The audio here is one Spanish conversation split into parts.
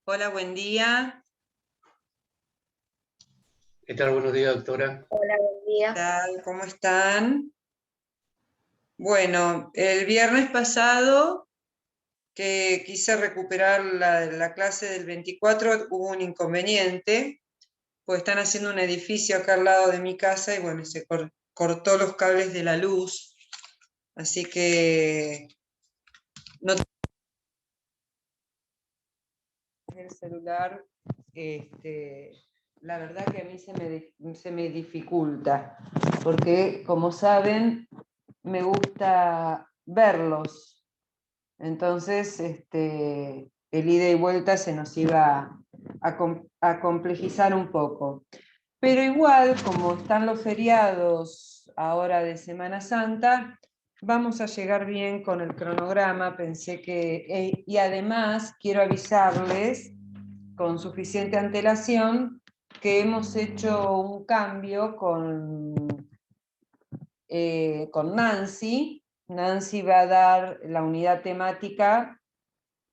Hola, buen día. ¿Qué tal? Buenos días, doctora. Hola, buen ¿Qué día. tal? ¿Cómo están? Bueno, el viernes pasado, que quise recuperar la clase del 24, hubo un inconveniente, pues están haciendo un edificio acá al lado de mi casa y bueno, se cortó los cables de la luz, así que no tengo el celular, la verdad que a mí se me dificulta, porque como saben, me gusta verlos. Entonces, el ida y vuelta se nos iba a complejizar un poco. Pero igual, como están los feriados ahora de Semana Santa, vamos a llegar bien con el cronograma. Pensé que, y además quiero avisarles con suficiente antelación que hemos hecho un cambio con Nancy. Nancy va a dar la unidad temática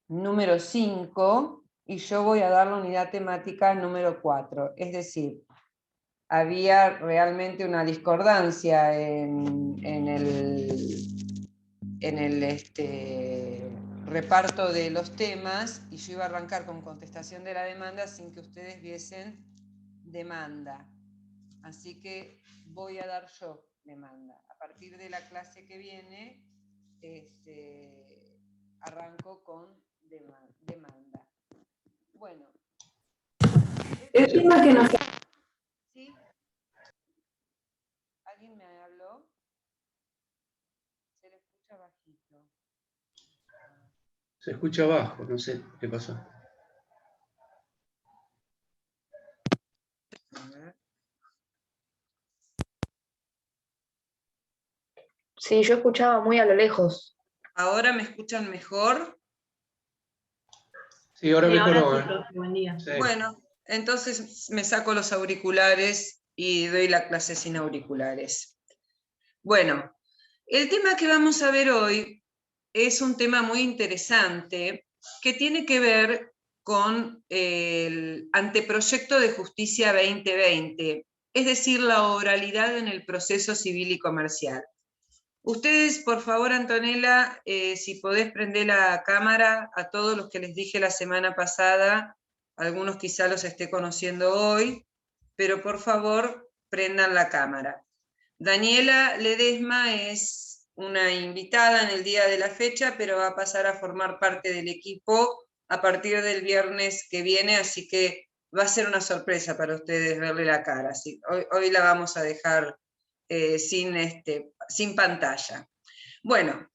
número 5 y yo voy a dar la unidad temática número 4. Es decir, había realmente una discordancia en el reparto de los temas y yo iba a arrancar con contestación de la demanda sin que ustedes viesen demanda. Así que voy a dar yo demanda. A partir de la clase que viene, arranco con demanda. Bueno. El tema que nos... ¿Sí? ¿Alguien me habló? Se le escucha bajito. Se escucha bajo, no sé qué pasó. A ver. Sí, yo escuchaba muy a lo lejos. ¿Ahora me escuchan mejor? Sí, ahora Sí, ahora mejoró, sí, ¿eh? profe, buen día. Sí. Bueno, entonces me saco los auriculares y doy la clase sin auriculares. Bueno, el tema que vamos a ver hoy es un tema muy interesante que tiene que ver con el anteproyecto de Justicia 2020, es decir, la oralidad en el proceso civil y comercial. Ustedes, por favor, Antonella, si podés prender la cámara a todos los que les dije la semana pasada, algunos quizá los esté conociendo hoy, pero por favor, prendan la cámara. Daniela Ledesma es una invitada en el día de la fecha, pero va a pasar a formar parte del equipo a partir del viernes que viene, así que va a ser una sorpresa para ustedes verle la cara. Así, hoy la vamos a dejar sin pantalla. Bueno,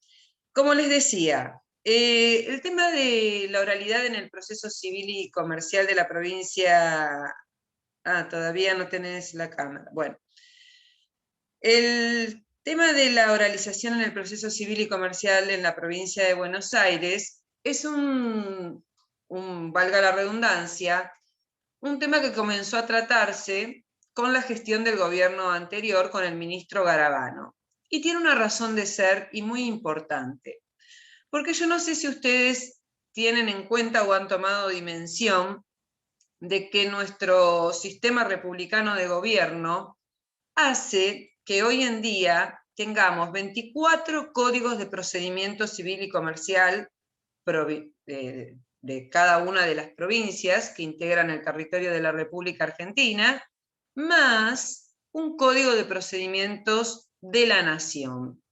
como les decía, el tema de la oralidad en el proceso civil y comercial de la provincia... Ah, todavía no tenés la cámara. Bueno, el tema de la oralización en el proceso civil y comercial en la provincia de Buenos Aires es valga la redundancia, un tema que comenzó a tratarse con la gestión del gobierno anterior, con el ministro Garabano. Y tiene una razón de ser y muy importante. Porque yo no sé si ustedes tienen en cuenta o han tomado dimensión de que nuestro sistema republicano de gobierno hace que hoy en día tengamos 24 códigos de procedimiento civil y comercial de cada una de las provincias que integran el territorio de la República Argentina, más un código de procedimientos de la nación,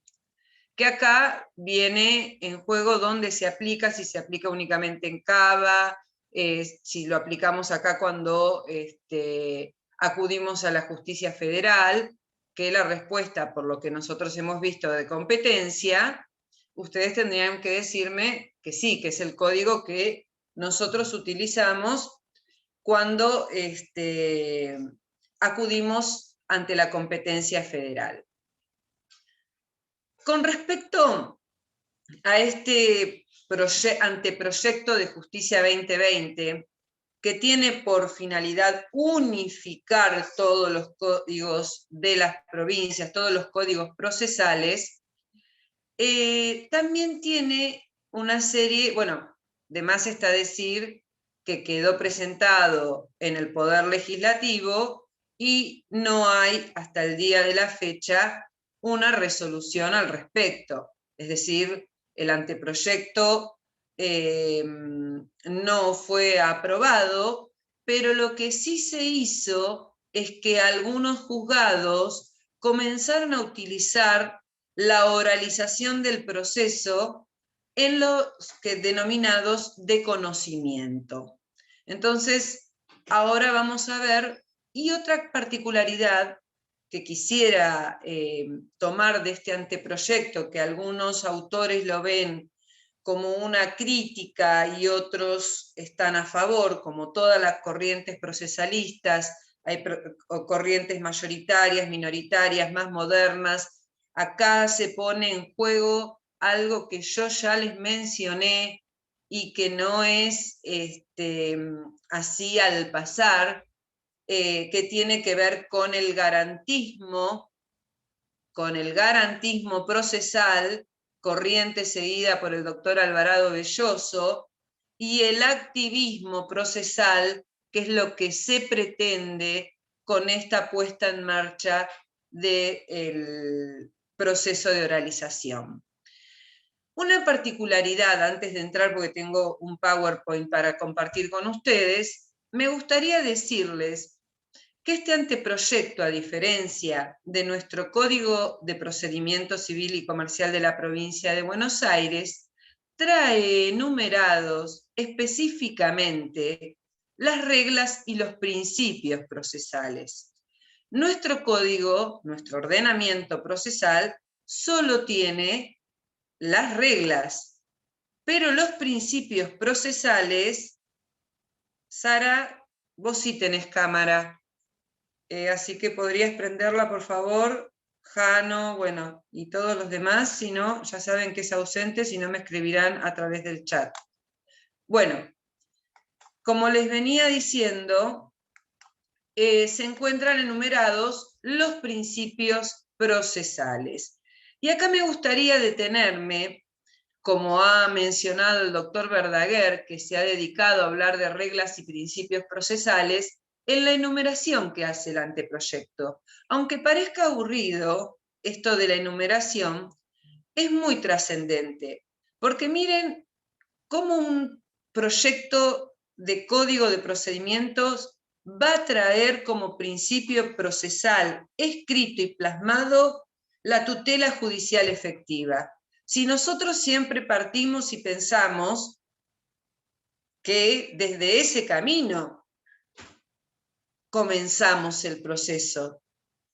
que acá viene en juego dónde se aplica, si se aplica únicamente en Cava, si lo aplicamos acá cuando acudimos a la justicia federal, que la respuesta, por lo que nosotros hemos visto de competencia, ustedes tendrían que decirme que sí, que es el código que nosotros utilizamos cuando acudimos ante la competencia federal. Con respecto a este anteproyecto de Justicia 2020, que tiene por finalidad unificar todos los códigos de las provincias, todos los códigos procesales, también tiene una serie, bueno, de más está decir que quedó presentado en el Poder Legislativo y no hay hasta el día de la fecha una resolución al respecto. Es decir, el anteproyecto no fue aprobado, pero lo que sí se hizo es que algunos juzgados comenzaron a utilizar la oralización del proceso en los denominados de conocimiento. Entonces, ahora vamos a ver, y otra particularidad que quisiera tomar de este anteproyecto, que algunos autores lo ven como una crítica y otros están a favor, como todas las corrientes procesalistas, hay corrientes mayoritarias, minoritarias, más modernas. Acá se pone en juego algo que yo ya les mencioné y que no es así al pasar, que tiene que ver con el garantismo procesal, corriente seguida por el doctor Alvarado Belloso, y el activismo procesal, que es lo que se pretende con esta puesta en marcha del proceso de oralización. Una particularidad, antes de entrar, porque tengo un PowerPoint para compartir con ustedes, me gustaría decirles que este anteproyecto, a diferencia de nuestro Código de Procedimiento Civil y Comercial de la Provincia de Buenos Aires, trae enumerados específicamente las reglas y los principios procesales. Nuestro código, nuestro ordenamiento procesal, solo tiene las reglas, pero los principios procesales, Sara, vos sí tenés cámara, así que podrías prenderla, por favor, Jano, bueno, y todos los demás, si no, ya saben que es ausente, si no me escribirán a través del chat. Bueno, como les venía diciendo, se encuentran enumerados los principios procesales. Y acá me gustaría detenerme, como ha mencionado el doctor Verdaguer, que se ha dedicado a hablar de reglas y principios procesales, en la enumeración que hace el anteproyecto. Aunque parezca aburrido esto de la enumeración, es muy trascendente, porque miren cómo un proyecto de código de procedimientos va a traer como principio procesal escrito y plasmado la tutela judicial efectiva. Si nosotros siempre partimos y pensamos que desde ese camino comenzamos el proceso,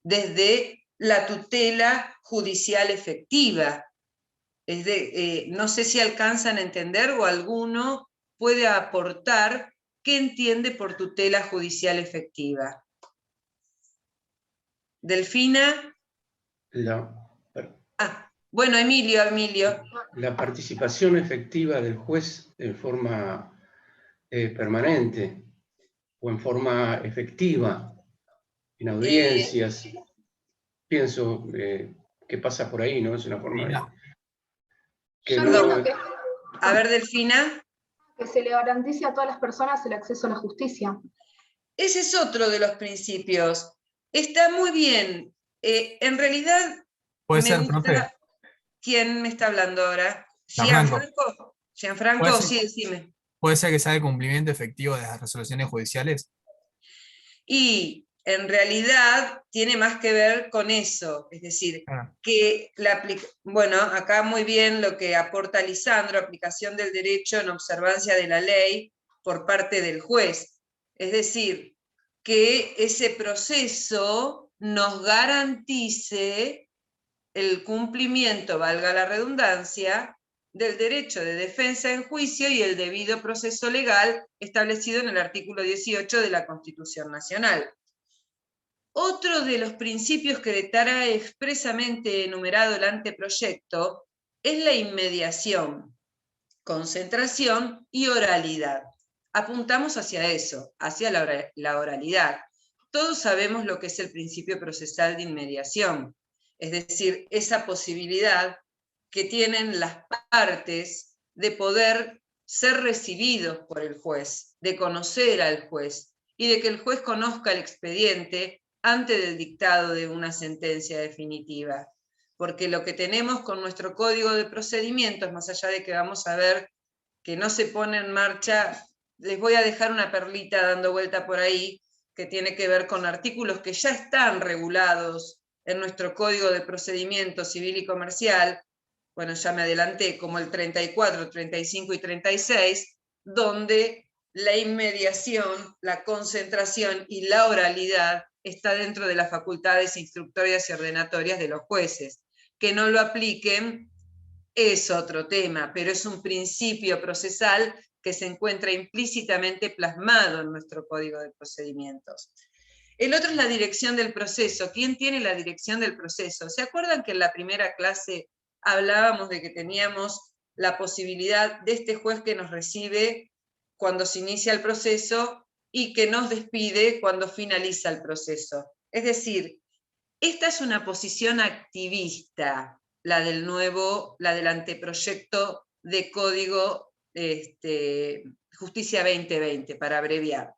desde la tutela judicial efectiva. No sé si alcanzan a entender o alguno puede aportar qué entiende por tutela judicial efectiva. ¿Delfina? Bueno, Emilio. La participación efectiva del juez en forma permanente o en forma efectiva en audiencias. Pienso que pasa por ahí, ¿no? Es una forma de... A ver, Delfina. Que se le garantice a todas las personas el acceso a la justicia. Ese es otro de los principios. Está muy bien. En realidad... Puede ser, profe. ¿Quién me está hablando ahora? Gianfranco. Gianfranco, sí, decime. ¿Puede ser que sea el cumplimiento efectivo de las resoluciones judiciales? Y en realidad tiene más que ver con eso, es decir, que bueno, acá muy bien lo que aporta Lisandro, aplicación del derecho en observancia de la ley por parte del juez. Es decir, que ese proceso nos garantice el cumplimiento, valga la redundancia, del derecho de defensa en juicio y el debido proceso legal establecido en el artículo 18 de la Constitución Nacional. Otro de los principios que trae expresamente enumerado el anteproyecto es la inmediación, concentración y oralidad. Apuntamos hacia eso, hacia la oralidad. Todos sabemos lo que es el principio procesal de inmediación, es decir, esa posibilidad que tienen las partes de poder ser recibidos por el juez, de conocer al juez, y de que el juez conozca el expediente antes del dictado de una sentencia definitiva. Porque lo que tenemos con nuestro código de procedimientos, más allá de que vamos a ver que no se pone en marcha, les voy a dejar una perlita dando vuelta por ahí, que tiene que ver con artículos que ya están regulados en nuestro Código de Procedimiento Civil y Comercial, bueno, ya me adelanté, como el 34, 35 y 36, donde la inmediación, la concentración y la oralidad está dentro de las facultades instructorias y ordenatorias de los jueces. Que no lo apliquen es otro tema, pero es un principio procesal que se encuentra implícitamente plasmado en nuestro Código de Procedimientos. El otro es la dirección del proceso. ¿Quién tiene la dirección del proceso? ¿Se acuerdan que en la primera clase hablábamos de que teníamos la posibilidad de este juez que nos recibe cuando se inicia el proceso y que nos despide cuando finaliza el proceso? Es decir, esta es una posición activista, la del anteproyecto de Código Justicia 2020, para abreviar.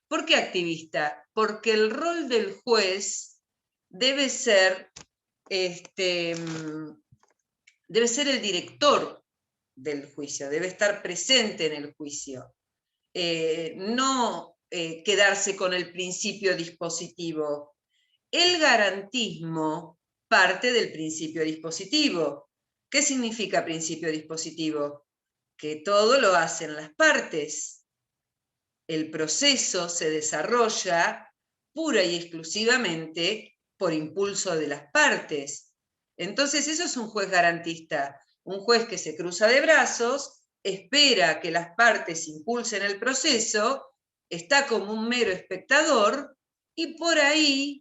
¿Por qué activista? Porque el rol del juez debe ser el director del juicio, debe estar presente en el juicio, no quedarse con el principio dispositivo. El garantismo parte del principio dispositivo. ¿Qué significa principio dispositivo? Que todo lo hacen las partes. El proceso se desarrolla pura y exclusivamente por impulso de las partes. Entonces eso es un juez garantista, un juez que se cruza de brazos, espera que las partes impulsen el proceso, está como un mero espectador, y por ahí,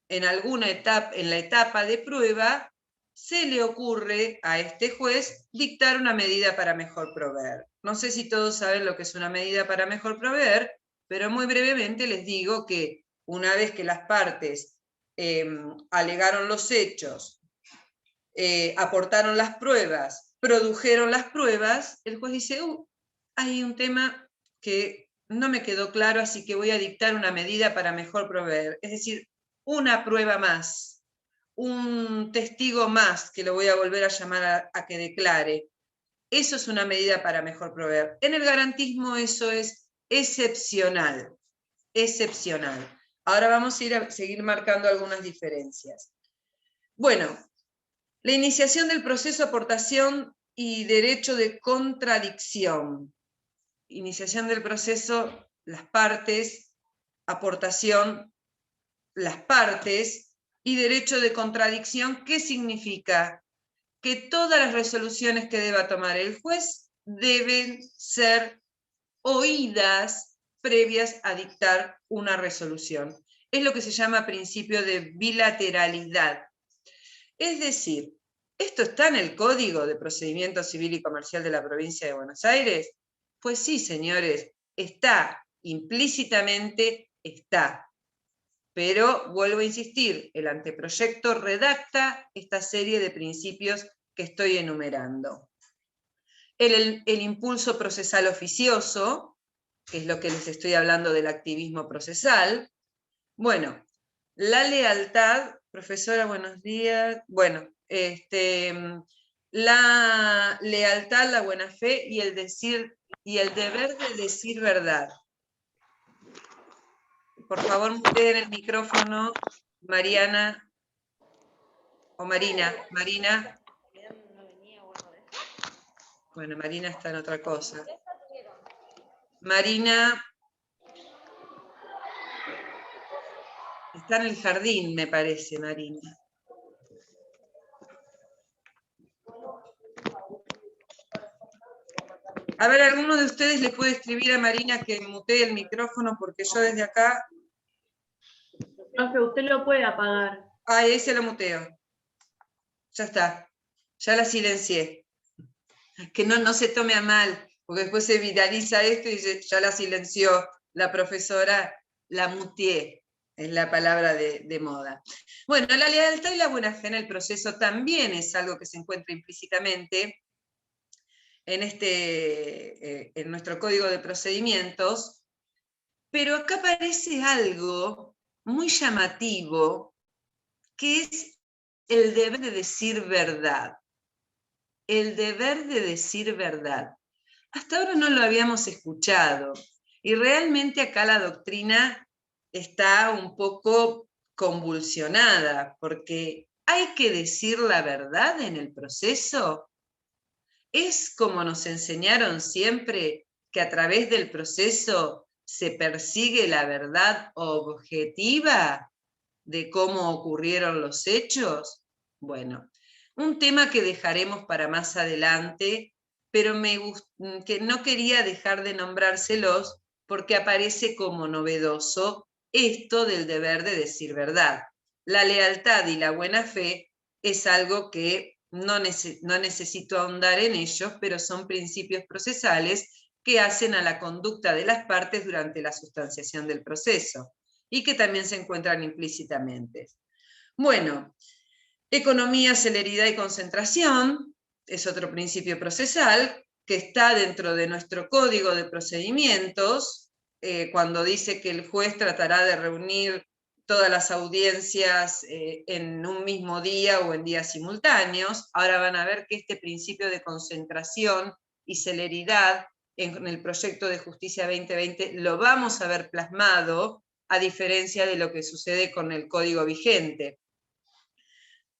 en alguna etapa, en la etapa de prueba, se le ocurre a este juez dictar una medida para mejor proveer. No sé si todos saben lo que es una medida para mejor proveer, pero muy brevemente les digo que una vez que las partes alegaron los hechos, aportaron las pruebas, produjeron las pruebas, el juez dice, hay un tema que no me quedó claro, así que voy a dictar una medida para mejor proveer. Es decir, una prueba más, un testigo más que lo voy a volver a llamar a que declare. Eso es una medida para mejor proveer. En el garantismo eso es excepcional, excepcional. Ahora vamos a seguir marcando algunas diferencias. Bueno, la iniciación del proceso, aportación y derecho de contradicción. Iniciación del proceso, las partes, aportación, las partes, y derecho de contradicción. ¿Qué significa? Que todas las resoluciones que deba tomar el juez deben ser oídas previas a dictar una resolución. Es lo que se llama principio de bilateralidad. Es decir, ¿esto está en el Código de Procedimiento Civil y Comercial de la Provincia de Buenos Aires? Pues sí, señores, está, implícitamente está. Pero, vuelvo a insistir, el anteproyecto redacta esta serie de principios que estoy enumerando. El impulso procesal oficioso, que es lo que les estoy hablando del activismo procesal. Bueno, la lealtad, profesora, buenos días. Bueno, la lealtad, la buena fe y el deber de decir verdad. Por favor, muteen el micrófono, Mariana, o Marina. Marina. Bueno, Marina está en otra cosa. Marina está en el jardín, me parece, Marina. A ver, ¿alguno de ustedes le puede escribir a Marina que mutee el micrófono? Porque yo desde acá... Profe, usted lo puede apagar. Ah, ahí se lo muteo. Ya está. Ya la silencié. Que no se tome a mal, porque después se viraliza esto y dice, ya la silenció la profesora, la muteé. es la palabra de moda. Bueno, la lealtad y la buena fe en el proceso también es algo que se encuentra implícitamente en nuestro código de procedimientos, pero acá aparece algo muy llamativo, que es el deber de decir verdad. El deber de decir verdad. Hasta ahora no lo habíamos escuchado, y realmente acá la doctrina está un poco convulsionada, porque hay que decir la verdad en el proceso. Es como nos enseñaron siempre, que a través del proceso se persigue la verdad objetiva de cómo ocurrieron los hechos. Bueno, un tema que dejaremos para más adelante, pero que no quería dejar de nombrárselos porque aparece como novedoso esto del deber de decir verdad. La lealtad y la buena fe es algo que no necesito ahondar en ellos, pero son principios procesales que hacen a la conducta de las partes durante la sustanciación del proceso y que también se encuentran implícitamente. Bueno, economía, celeridad y concentración es otro principio procesal que está dentro de nuestro código de procedimientos, cuando dice que el juez tratará de reunir todas las audiencias en un mismo día o en días simultáneos. Ahora van a ver que este principio de concentración y celeridad en el proyecto de Justicia 2020 lo vamos a ver plasmado, a diferencia de lo que sucede con el código vigente.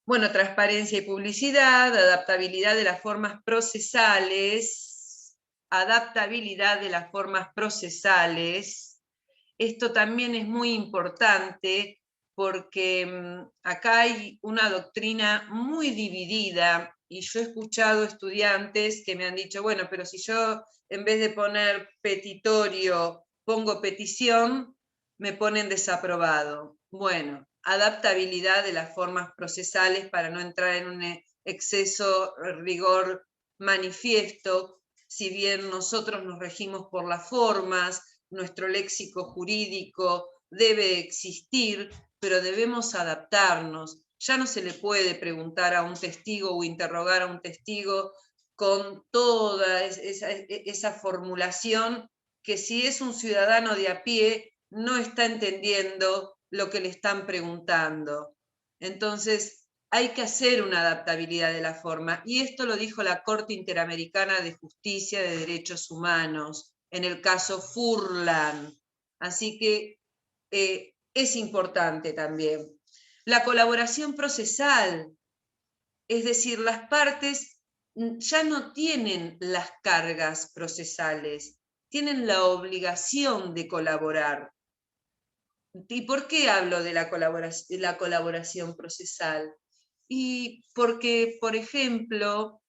Bueno, transparencia y publicidad, adaptabilidad de las formas procesales, adaptabilidad de las formas procesales. Esto también es muy importante porque acá hay una doctrina muy dividida, y yo he escuchado estudiantes que me han dicho, bueno, pero si yo en vez de poner petitorio pongo petición, me ponen desaprobado. Bueno, adaptabilidad de las formas procesales para no entrar en un exceso rigor manifiesto. Si bien nosotros nos regimos por las formas, nuestro léxico jurídico debe existir, pero debemos adaptarnos. Ya no se le puede preguntar a un testigo o interrogar a un testigo con toda esa formulación que, si es un ciudadano de a pie, no está entendiendo lo que le están preguntando. Entonces, hay que hacer una adaptabilidad de la forma, y esto lo dijo la Corte Interamericana de Justicia de Derechos Humanos, en el caso Furlan. Así que es importante también. La colaboración procesal, es decir, las partes ya no tienen las cargas procesales, tienen la obligación de colaborar. ¿Y por qué hablo de la colaboración procesal? Y porque, por ejemplo,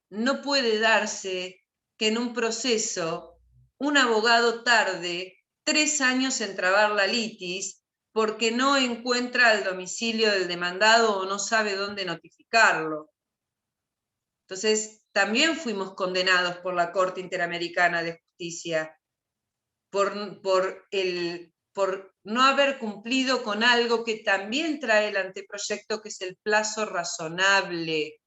no puede darse que en un proceso un abogado tarde 3 años en trabar la litis porque no encuentra el domicilio del demandado o no sabe dónde notificarlo. Entonces, también fuimos condenados por la Corte Interamericana de Justicia por no haber cumplido con algo que también trae el anteproyecto, que es el plazo razonable.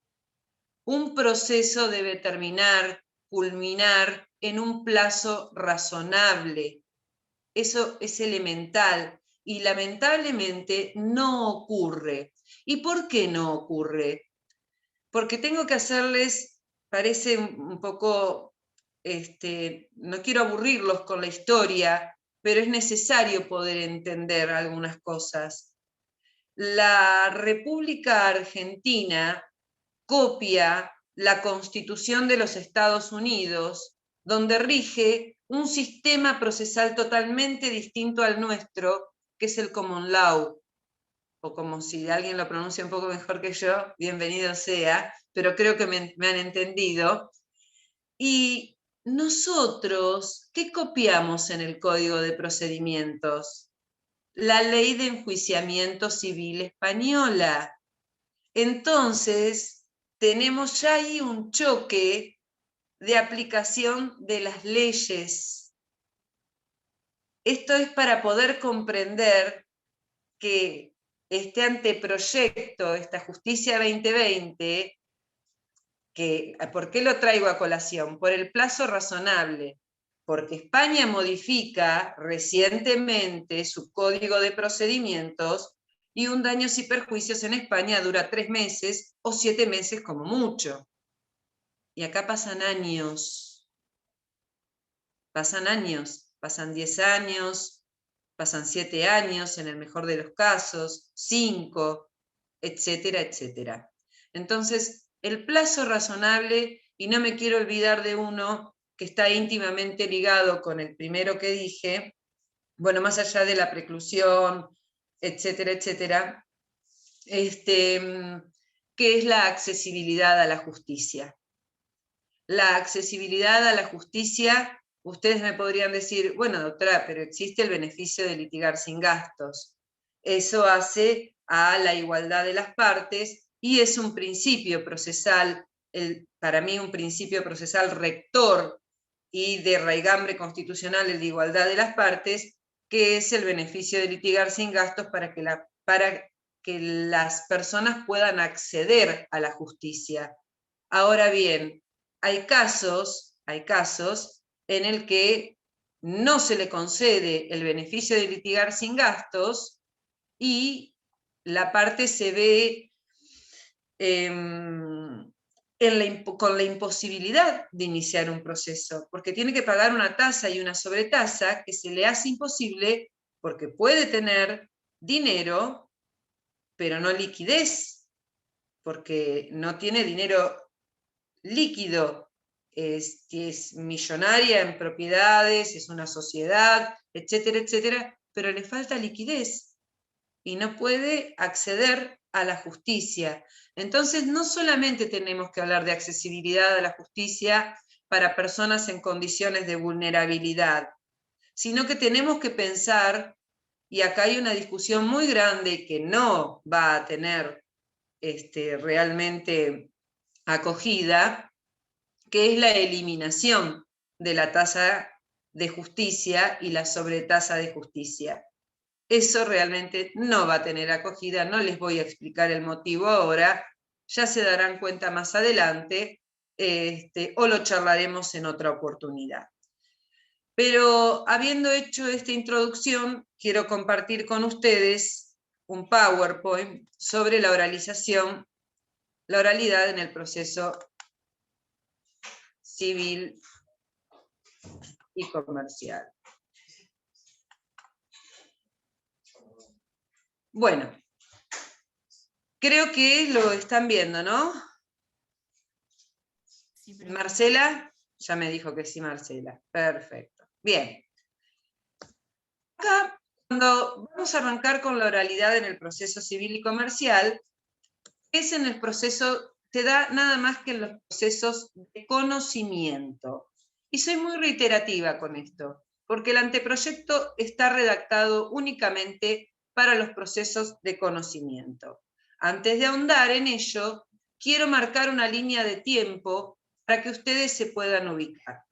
Un proceso debe terminar, culminar en un plazo razonable. Eso es elemental y lamentablemente no ocurre. ¿Y por qué no ocurre? Porque tengo que hacerles, parece un poco, no quiero aburrirlos con la historia, pero es necesario poder entender algunas cosas. La República Argentina copia la Constitución de los Estados Unidos, donde rige un sistema procesal totalmente distinto al nuestro, que es el Common Law, o como si alguien lo pronuncia un poco mejor que yo, bienvenido sea, pero creo que me han entendido. Y nosotros, ¿qué copiamos en el Código de Procedimientos? La Ley de Enjuiciamiento Civil española. Entonces, tenemos ya ahí un choque de aplicación de las leyes. Esto es para poder comprender que este anteproyecto, esta Justicia 2020, ¿por qué lo traigo a colación? Por el plazo razonable, porque España modifica recientemente su código de procedimientos y un daños y perjuicios en España dura 3 meses o 7 meses como mucho. Y acá pasan años, pasan 10 años, pasan 7 años en el mejor de los casos, 5, etcétera, etcétera. Entonces, el plazo razonable, y no me quiero olvidar de uno que está íntimamente ligado con el primero que dije, bueno, más allá de la preclusión, etcétera, etcétera, que es la accesibilidad a la justicia. La accesibilidad a la justicia, ustedes me podrían decir, bueno, doctora, pero existe el beneficio de litigar sin gastos. Eso hace a la igualdad de las partes y es un principio procesal, para mí un principio procesal rector y de raigambre constitucional, el de igualdad de las partes, que es el beneficio de litigar sin gastos para que las personas puedan acceder a la justicia. Ahora bien, hay casos en el que no se le concede el beneficio de litigar sin gastos y la parte se ve con la imposibilidad de iniciar un proceso, porque tiene que pagar una tasa y una sobretasa que se le hace imposible porque puede tener dinero, pero no liquidez, porque no tiene dinero líquido, es millonaria en propiedades, es una sociedad, etcétera, etcétera, pero le falta liquidez y no puede acceder a la justicia. Entonces, no solamente tenemos que hablar de accesibilidad a la justicia para personas en condiciones de vulnerabilidad, sino que tenemos que pensar, y acá hay una discusión muy grande que no va a tener realmente acogida, que es la eliminación de la tasa de justicia y la sobretasa de justicia. Eso realmente no va a tener acogida, no les voy a explicar el motivo ahora, ya se darán cuenta más adelante, o lo charlaremos en otra oportunidad. Pero habiendo hecho esta introducción, quiero compartir con ustedes un PowerPoint sobre la oralidad en el proceso civil y comercial. Bueno, creo que lo están viendo, ¿no? Sí, pero... Marcela, ya me dijo que sí, Marcela. Perfecto. Bien. Acá, cuando vamos a arrancar con la oralidad en el proceso civil y comercial, es en el proceso, se da nada más que en los procesos de conocimiento. Y soy muy reiterativa con esto, porque el anteproyecto está redactado únicamente para los procesos de conocimiento. Antes de ahondar en ello, quiero marcar una línea de tiempo para que ustedes se puedan ubicar.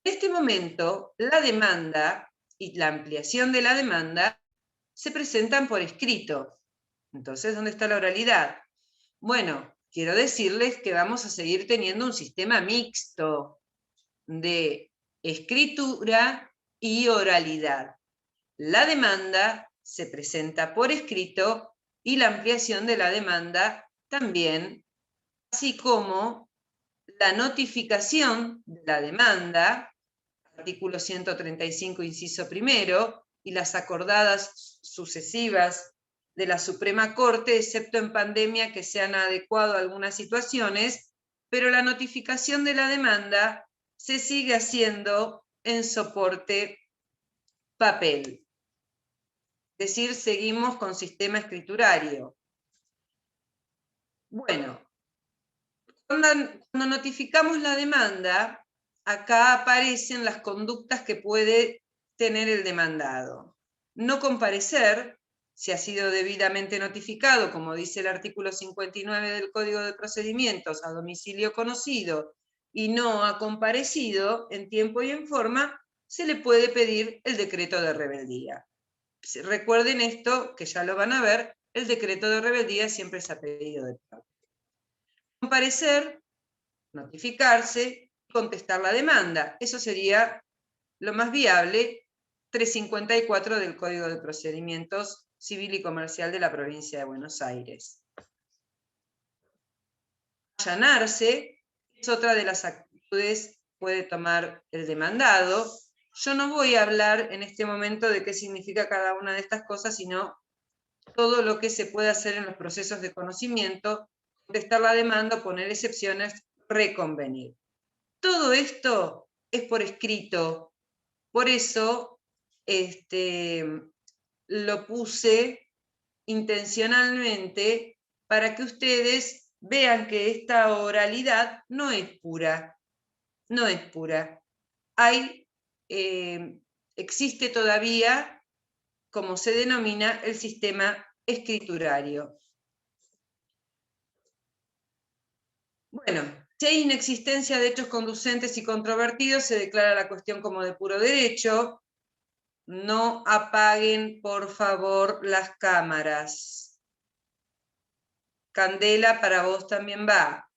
En este momento, la demanda y la ampliación de la demanda se presentan por escrito. Entonces, ¿dónde está la oralidad? Bueno, quiero decirles que vamos a seguir teniendo un sistema mixto de escritura y oralidad. La demanda se presenta por escrito y la ampliación de la demanda también, así como la notificación de la demanda, artículo 135, inciso primero, y las acordadas sucesivas de la Suprema Corte, excepto en pandemia que se han adecuado a algunas situaciones, pero la notificación de la demanda se sigue haciendo en soporte papel. Es decir, seguimos con sistema escriturario. Bueno, cuando notificamos la demanda, acá aparecen las conductas que puede tener el demandado. No comparecer, si ha sido debidamente notificado, como dice el artículo 59 del Código de Procedimientos, a domicilio conocido, y no ha comparecido en tiempo y en forma, se le puede pedir el decreto de rebeldía. Recuerden esto, que ya lo van a ver, el decreto de rebeldía siempre es a pedido de parte. Comparecer, notificarse, contestar la demanda. Eso sería lo más viable, 354 del Código de Procedimientos Civil y Comercial de la provincia de Buenos Aires. Allanarse es otra de las actitudes que puede tomar el demandado. Yo no voy a hablar en este momento de qué significa cada una de estas cosas, sino todo lo que se puede hacer en los procesos de conocimiento, contestar la demanda, poner excepciones, reconvenir. Todo esto es por escrito, por eso lo puse intencionalmente para que ustedes vean que esta oralidad no es pura, no es pura. Existe todavía, como se denomina, el sistema escriturario. Bueno, si hay inexistencia de hechos conducentes y controvertidos, se declara la cuestión como de puro derecho. No apaguen, por favor, las cámaras. Candela, para vos también va.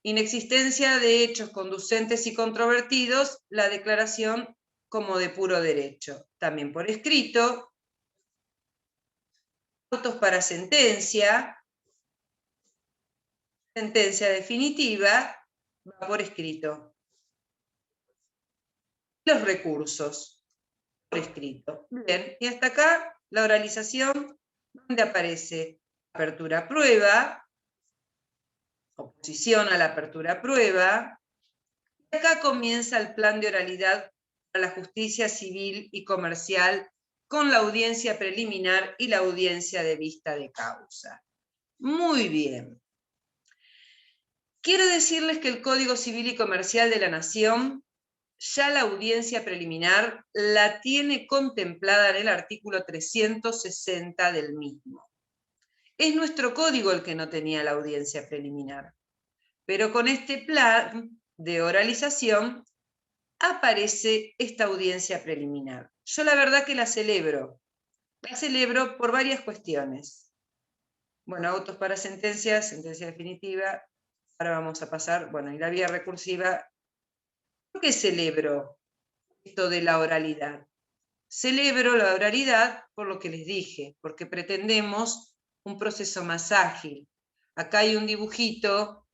Inexistencia de hechos conducentes y controvertidos, la declaración como de puro derecho. También por escrito. Autos para sentencia. Sentencia definitiva, va por escrito. Los recursos, por escrito. Bien, y hasta acá la oralización, donde aparece apertura a prueba, oposición a la apertura a prueba. Y acá comienza el plan de oralidad para la justicia civil y comercial con la audiencia preliminar y la audiencia de vista de causa. Muy bien. Quiero decirles que el Código Civil y Comercial de la Nación, ya la audiencia preliminar la tiene contemplada en el artículo 360 del mismo. Es nuestro código el que no tenía la audiencia preliminar, pero con este plan de oralización aparece esta audiencia preliminar. Yo la verdad que la celebro por varias cuestiones. Bueno, autos para sentencia, sentencia definitiva. Ahora vamos a pasar, bueno, y la vía recursiva. ¿Por qué celebro esto de la oralidad? Celebro la oralidad por lo que les dije, porque pretendemos un proceso más ágil. Acá hay un dibujito,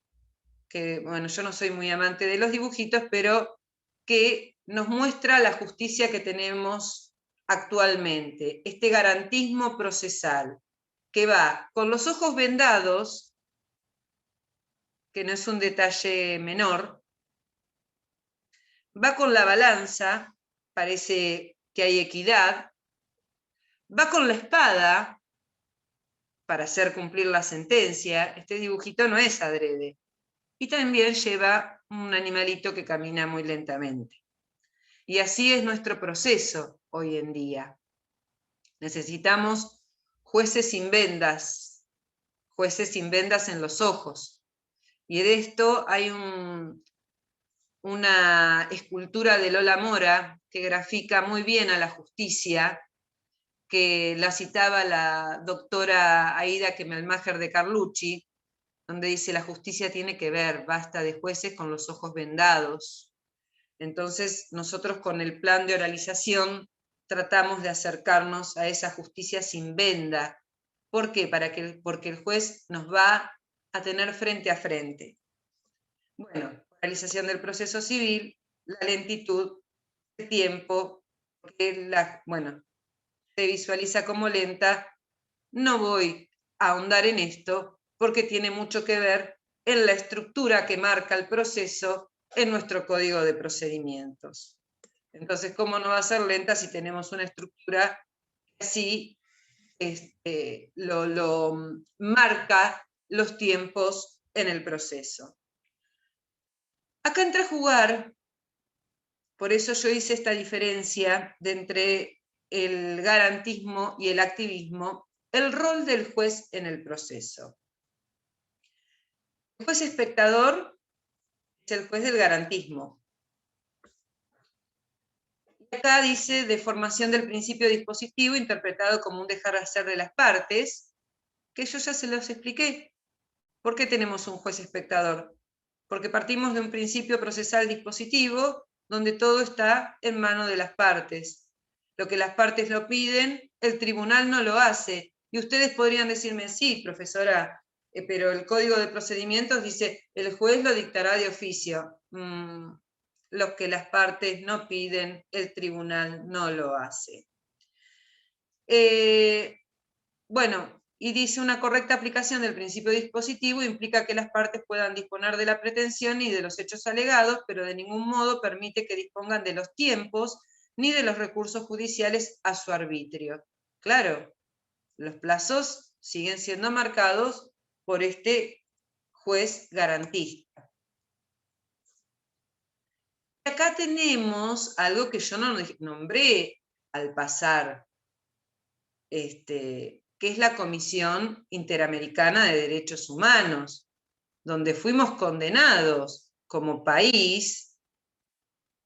que, bueno, yo no soy muy amante de los dibujitos, pero que nos muestra la justicia que tenemos actualmente, este garantismo procesal, que va con los ojos vendados, que no es un detalle menor, va con la balanza, parece que hay equidad, va con la espada para hacer cumplir la sentencia, este dibujito no es adrede, y también lleva un animalito que camina muy lentamente. Y así es nuestro proceso hoy en día. Necesitamos jueces sin vendas en los ojos. Y de esto hay una escultura de Lola Mora que grafica muy bien a la justicia, que la citaba la doctora Aida Kemelmacher de Carlucci, donde dice: la justicia tiene que ver, basta de jueces con los ojos vendados. Entonces nosotros con el plan de oralización tratamos de acercarnos a esa justicia sin venda. ¿Por qué? Porque el juez nos va a tener frente a frente. Bueno, oralización del proceso civil, la lentitud, el tiempo, porque se visualiza como lenta. No voy a ahondar en esto porque tiene mucho que ver en la estructura que marca el proceso en nuestro código de procedimientos. Entonces, ¿cómo no va a ser lenta si tenemos una estructura que así lo marca los tiempos en el proceso? Acá entra a jugar, por eso yo hice esta diferencia de entre el garantismo y el activismo, el rol del juez en el proceso. El juez espectador es el juez del garantismo. Acá dice deformación del principio dispositivo interpretado como un dejar hacer de las partes, que yo ya se los expliqué. ¿Por qué tenemos un juez espectador? Porque partimos de un principio procesal dispositivo donde todo está en manos de las partes. Lo que las partes lo piden, el tribunal no lo hace. Y ustedes podrían decirme, sí, profesora, pero el Código de Procedimientos dice, el juez lo dictará de oficio. Lo que las partes no piden, el tribunal no lo hace. Bueno, y dice una correcta aplicación del principio dispositivo implica que las partes puedan disponer de la pretensión y de los hechos alegados, pero de ningún modo permite que dispongan de los tiempos ni de los recursos judiciales a su arbitrio. Claro, los plazos siguen siendo marcados por este juez garantista. Acá tenemos algo que yo no nombré al pasar, que es la Comisión Interamericana de Derechos Humanos, donde fuimos condenados como país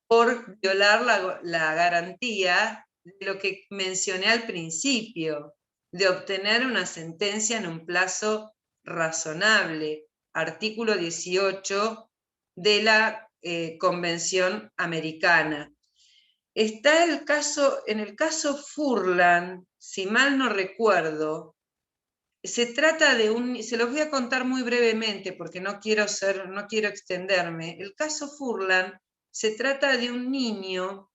por violar la garantía de lo que mencioné al principio, de obtener una sentencia en un plazo razonable, artículo 18 de la Convención Americana. Está en el caso Furlan, si mal no recuerdo, se trata de se los voy a contar muy brevemente porque no quiero extenderme. El caso Furlan se trata de un niño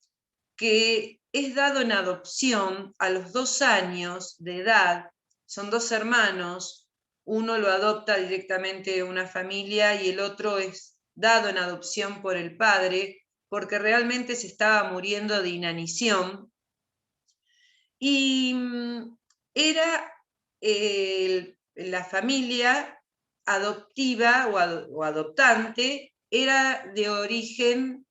que es dado en adopción a los 2 años de edad, son 2 hermanos, uno lo adopta directamente una familia y el otro es dado en adopción por el padre, porque realmente se estaba muriendo de inanición, y era la familia adoptiva o adoptante, era de origen,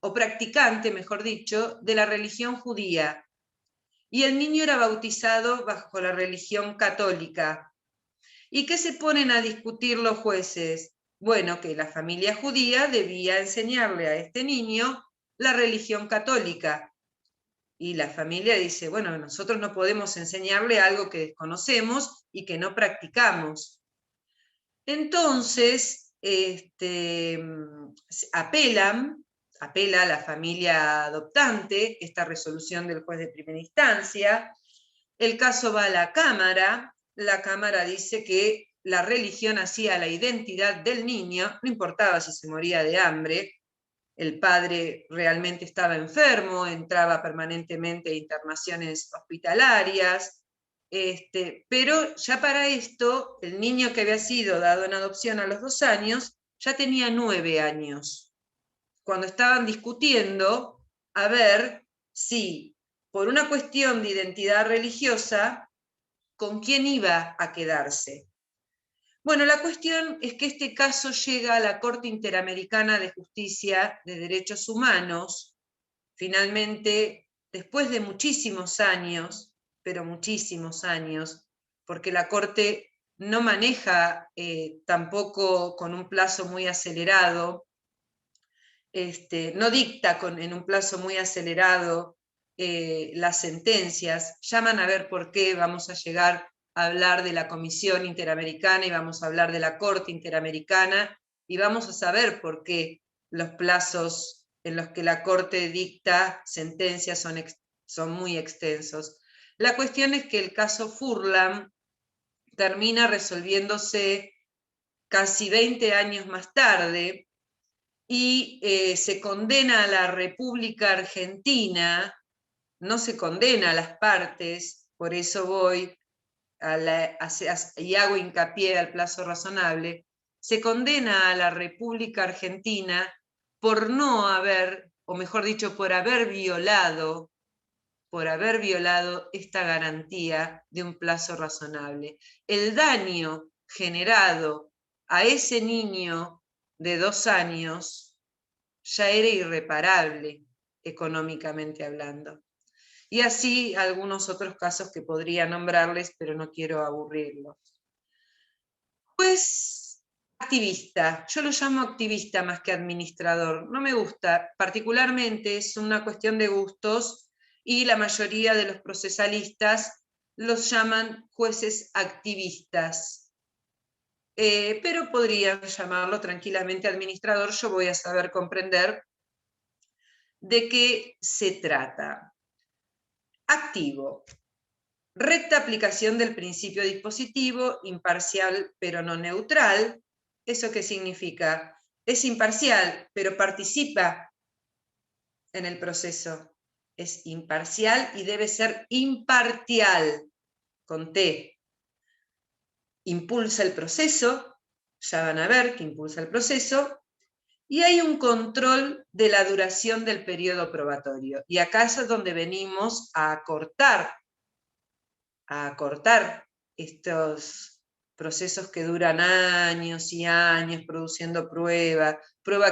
o practicante, mejor dicho, de la religión judía, y el niño era bautizado bajo la religión católica. ¿Y qué se ponen a discutir los jueces? Bueno, que la familia judía debía enseñarle a este niño la religión católica. Y la familia dice, bueno, nosotros no podemos enseñarle algo que desconocemos y que no practicamos. Entonces, apela la familia adoptante esta resolución del juez de primera instancia, el caso va a la Cámara dice que la religión hacía la identidad del niño, no importaba si se moría de hambre, el padre realmente estaba enfermo, entraba permanentemente a internaciones hospitalarias, pero ya para esto, el niño que había sido dado en adopción a los 2 años, ya tenía 9 años, cuando estaban discutiendo a ver si, por una cuestión de identidad religiosa, con quién iba a quedarse. Bueno, la cuestión es que este caso llega a la Corte Interamericana de Justicia de Derechos Humanos, finalmente, después de muchísimos años, pero muchísimos años, porque la Corte no maneja tampoco con un plazo muy acelerado, no dicta en un plazo muy acelerado las sentencias, llaman a ver por qué, vamos a llegar a hablar de la Comisión Interamericana y vamos a hablar de la Corte Interamericana y vamos a saber por qué los plazos en los que la Corte dicta sentencias son muy extensos. La cuestión es que el caso Furlan termina resolviéndose casi 20 años más tarde y se condena a la República Argentina, no se condena a las partes, por eso voy y hago hincapié al plazo razonable, se condena a la República Argentina por no haber, o mejor dicho, por haber violado esta garantía de un plazo razonable. El daño generado a ese niño de 2 años ya era irreparable, económicamente hablando. Y así algunos otros casos que podría nombrarles, pero no quiero aburrirlos. Pues Activista, yo lo llamo activista más que administrador, no me gusta, particularmente es una cuestión de gustos y la mayoría de los procesalistas los llaman jueces activistas, pero podrían llamarlo tranquilamente administrador, yo voy a saber comprender de qué se trata. Activo. Recta aplicación del principio dispositivo, imparcial pero no neutral. ¿Eso qué significa? Es imparcial, pero participa en el proceso. Es imparcial y debe ser impartial, con T. Impulsa el proceso, ya van a ver que impulsa el proceso, y hay un control de la duración del periodo probatorio. Y acá es donde venimos a acortar estos procesos que duran años y años produciendo prueba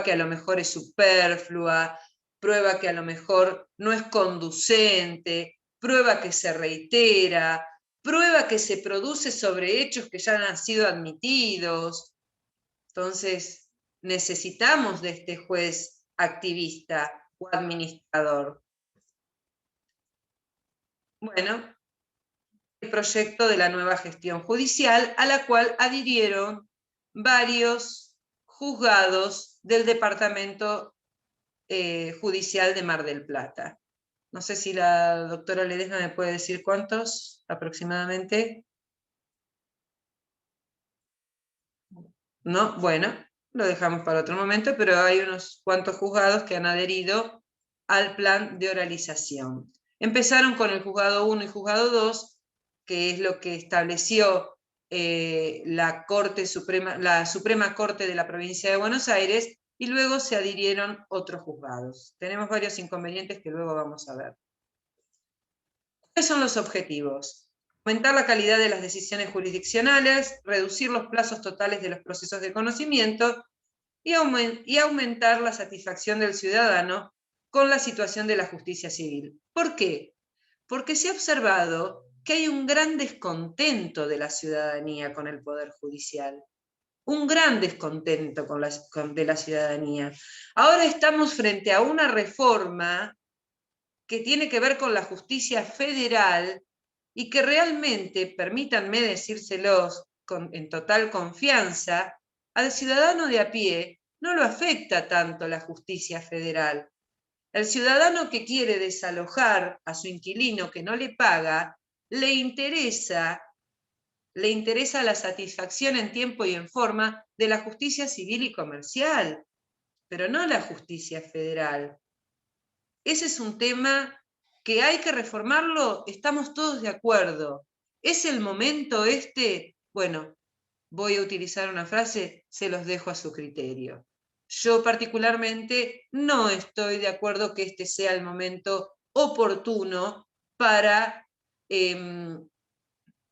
que a lo mejor es superflua, prueba que a lo mejor no es conducente, prueba que se reitera, prueba que se produce sobre hechos que ya han sido admitidos. Entonces, necesitamos de este juez activista o administrador. Bueno, el proyecto de la nueva gestión judicial, a la cual adhirieron varios juzgados del Departamento Judicial de Mar del Plata. No sé si la doctora Ledesma me puede decir cuántos aproximadamente. No, bueno, lo dejamos para otro momento, pero hay unos cuantos juzgados que han adherido al plan de oralización. Empezaron con el juzgado 1 y juzgado 2, que es lo que estableció la Suprema Corte de la Provincia de Buenos Aires, y luego se adhirieron otros juzgados. Tenemos varios inconvenientes que luego vamos a ver. ¿Cuáles son los objetivos? Aumentar la calidad de las decisiones jurisdiccionales, reducir los plazos totales de los procesos de conocimiento y aumentar la satisfacción del ciudadano con la situación de la justicia civil. ¿Por qué? Porque se ha observado que hay un gran descontento de la ciudadanía con el Poder Judicial. Un gran descontento de la ciudadanía. Ahora estamos frente a una reforma que tiene que ver con la justicia federal y que realmente, permítanme decírselos en total confianza, al ciudadano de a pie no lo afecta tanto la justicia federal. El ciudadano que quiere desalojar a su inquilino que no le paga, le interesa la satisfacción en tiempo y en forma de la justicia civil y comercial, pero no la justicia federal. Ese es un tema que hay que reformarlo, estamos todos de acuerdo. ¿Es el momento este? Bueno, voy a utilizar una frase, se los dejo a su criterio. Yo particularmente no estoy de acuerdo que este sea el momento oportuno para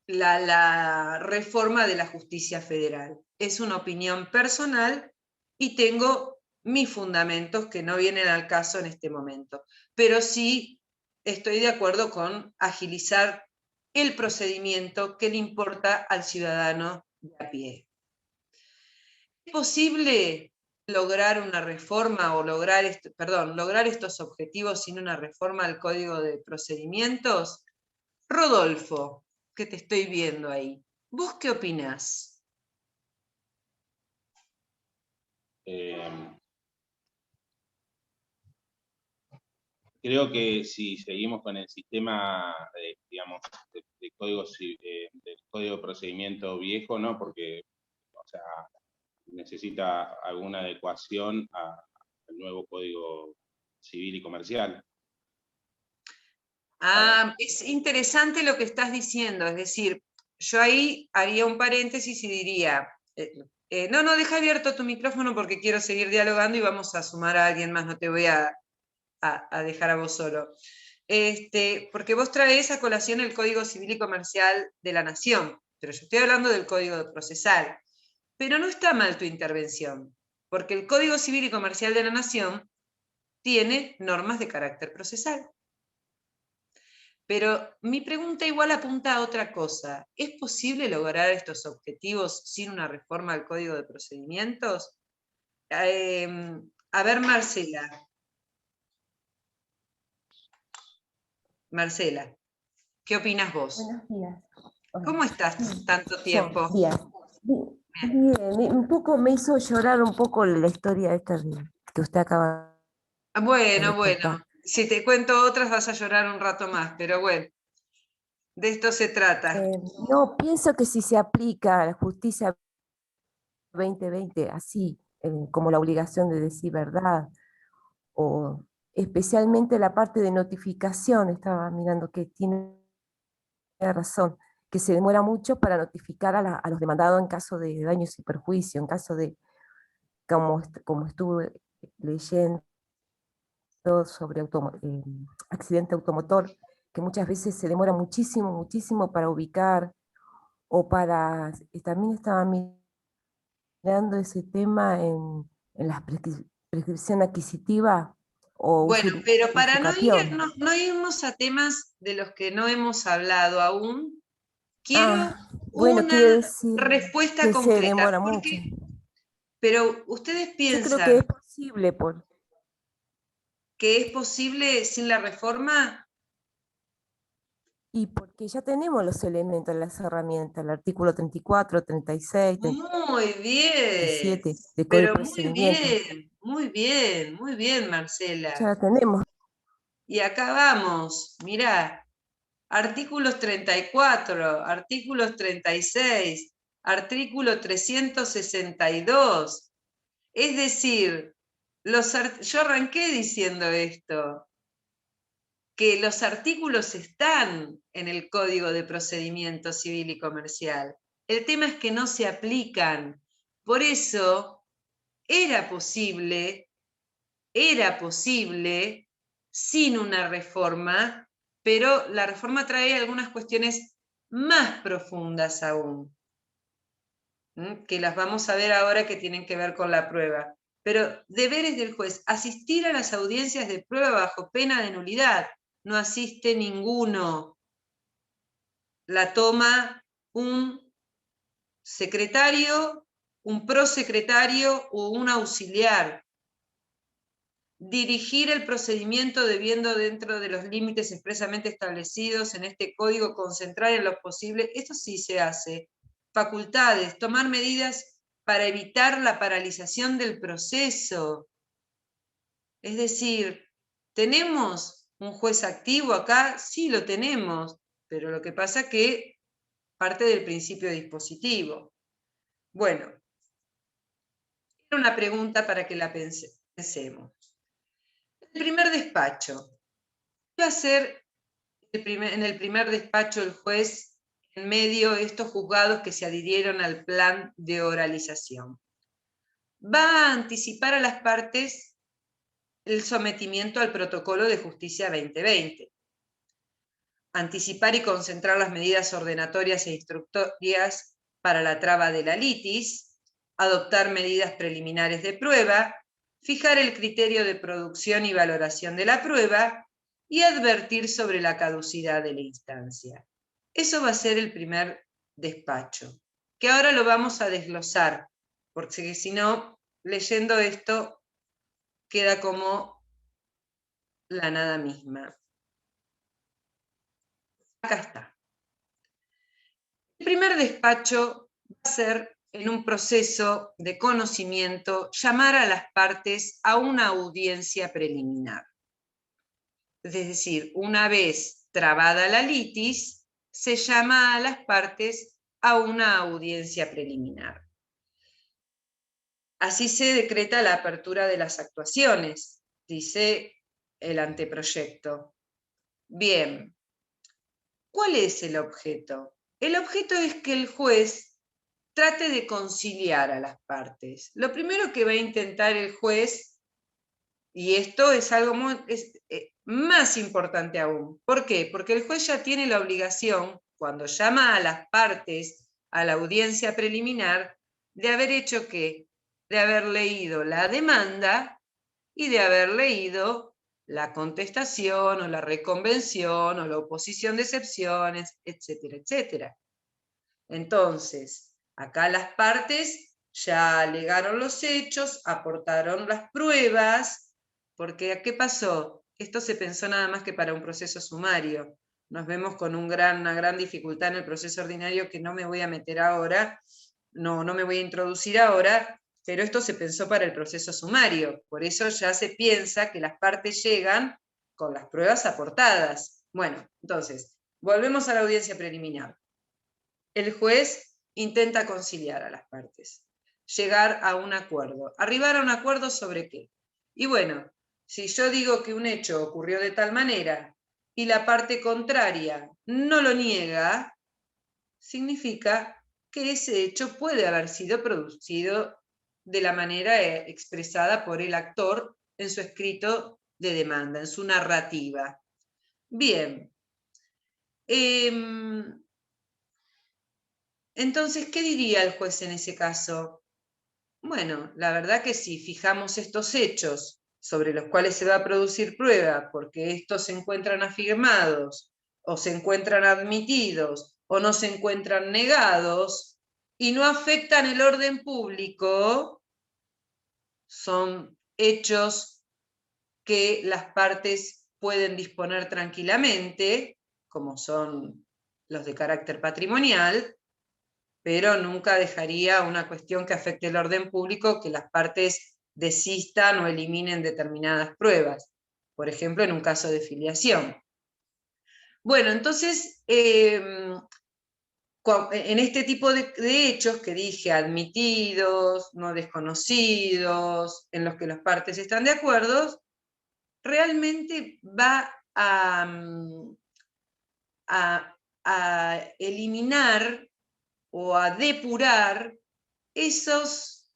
la reforma de la justicia federal. Es una opinión personal y tengo mis fundamentos que no vienen al caso en este momento. Pero sí estoy de acuerdo con agilizar el procedimiento que le importa al ciudadano de a pie. ¿Es posible lograr una reforma o lograr estos objetivos sin una reforma al Código de Procedimientos? Rodolfo, que te estoy viendo ahí, ¿vos qué opinás? Creo que si seguimos con el sistema, digamos, del Código de Procedimiento viejo, ¿no? Porque, o sea, necesita alguna adecuación al nuevo Código Civil y Comercial. Es interesante lo que estás diciendo, es decir, yo ahí haría un paréntesis y diría, no, deja abierto tu micrófono porque quiero seguir dialogando y vamos a sumar a alguien más, no te voy a dejar a vos solo. Porque vos traés a colación el Código Civil y Comercial de la Nación, pero yo estoy hablando del Código Procesal. Pero no está mal tu intervención, porque el Código Civil y Comercial de la Nación tiene normas de carácter procesal. Pero mi pregunta igual apunta a otra cosa. ¿Es posible lograr estos objetivos sin una reforma al Código de Procedimientos? A ver, Marcela. Marcela, ¿qué opinas vos? Buenos días. Hola. ¿Cómo estás tanto tiempo? Días. Bien, un poco me hizo llorar un poco la historia esta que usted acaba de Bueno, contar. si te cuento otras vas a llorar un rato más, pero bueno, de esto se trata. No, pienso que si se aplica a la justicia 2020 así, como la obligación de decir verdad, o especialmente la parte de notificación, estaba mirando que tiene razón, que se demora mucho para notificar a los demandados en caso de daños y perjuicio, en caso de, como estuve leyendo sobre accidente automotor, que muchas veces se demora muchísimo, muchísimo para ubicar, o para, también estaba mirando ese tema en la prescripción adquisitiva o Bueno, pero para usucapión. no irnos a temas de los que no hemos hablado aún, quiero Bueno, una quiere decir respuesta que se concreta. demora mucho. Pero ustedes Yo creo que es piensan posible, que es posible sin la reforma. y porque ya tenemos los elementos, las herramientas, el artículo 34, 36, Muy bien, 37 de Código de pero Procedimiento. muy bien, Ya Marcela. la tenemos. Y acá vamos, mirá, artículos 34, artículos 36, artículo 362. Es decir, yo arranqué diciendo esto, que los artículos están en el Código de Procedimiento Civil y Comercial. El tema es que no se aplican. Por eso era posible sin una reforma, pero la reforma trae algunas cuestiones más profundas aún, que las vamos a ver ahora que tienen que ver con la prueba. Pero deberes del juez: asistir a las audiencias de prueba bajo pena de nulidad. No asiste ninguno. La toma un secretario, un prosecretario o un auxiliar. Dirigir el procedimiento debiendo, dentro de los límites expresamente establecidos en este código, concentrar en lo posible, esto sí se hace. Facultades: tomar medidas para evitar la paralización del proceso. Es decir, ¿tenemos un juez activo acá? Sí, lo tenemos, pero lo que pasa es que parte del principio dispositivo. Bueno, era una pregunta para que la pensemos. El primer despacho. ¿Qué va a hacer en el primer despacho el juez en medio de estos juzgados que se adhirieron al plan de oralización? Va a anticipar a las partes el sometimiento al protocolo de justicia 2020. Anticipar y concentrar las medidas ordenatorias e instructorias para la traba de la litis, adoptar medidas preliminares de prueba, fijar el criterio de producción y valoración de la prueba y advertir sobre la caducidad de la instancia. Eso va a ser el primer despacho, que ahora lo vamos a desglosar, porque si no, leyendo esto, queda como la nada misma. Acá está. El primer despacho va a ser, en un proceso de conocimiento, llamar a las partes a una audiencia preliminar. Es decir, una vez trabada la litis, se llama a las partes a una audiencia preliminar. Así se decreta la apertura de las actuaciones, dice el anteproyecto. Bien, ¿cuál es el objeto? El objeto es que el juez trate de conciliar a las partes. Lo primero que va a intentar el juez, y esto es algo más importante aún. ¿Por qué? Porque el juez ya tiene la obligación, cuando llama a las partes a la audiencia preliminar, de haber hecho ¿qué? De haber leído la demanda y de haber leído la contestación, o la reconvención, o la oposición de excepciones, etcétera, etcétera. Entonces, acá las partes ya alegaron los hechos, aportaron las pruebas, porque ¿qué pasó? Esto se pensó nada más que para un proceso sumario. Nos vemos con una gran dificultad en el proceso ordinario que no me voy a meter ahora, no me voy a introducir ahora, pero esto se pensó para el proceso sumario. Por eso ya se piensa que las partes llegan con las pruebas aportadas. Bueno, entonces, volvemos a la audiencia preliminar. El juez intenta conciliar a las partes, llegar a un acuerdo. ¿Arribar a un acuerdo sobre qué? Y bueno, si yo digo que un hecho ocurrió de tal manera y la parte contraria no lo niega, significa que ese hecho puede haber sido producido de la manera expresada por el actor en su escrito de demanda, en su narrativa. Bien. Entonces, ¿qué diría el juez en ese caso? Bueno, la verdad que si fijamos estos hechos sobre los cuales se va a producir prueba, porque estos se encuentran afirmados, o se encuentran admitidos, o no se encuentran negados, y no afectan el orden público, son hechos que las partes pueden disponer tranquilamente, como son los de carácter patrimonial, pero nunca dejaría una cuestión que afecte el orden público que las partes desistan o eliminen determinadas pruebas, por ejemplo, en un caso de filiación. Bueno, entonces, en este tipo de hechos que dije, admitidos, no desconocidos, en los que las partes están de acuerdo, realmente va a eliminar o a depurar esas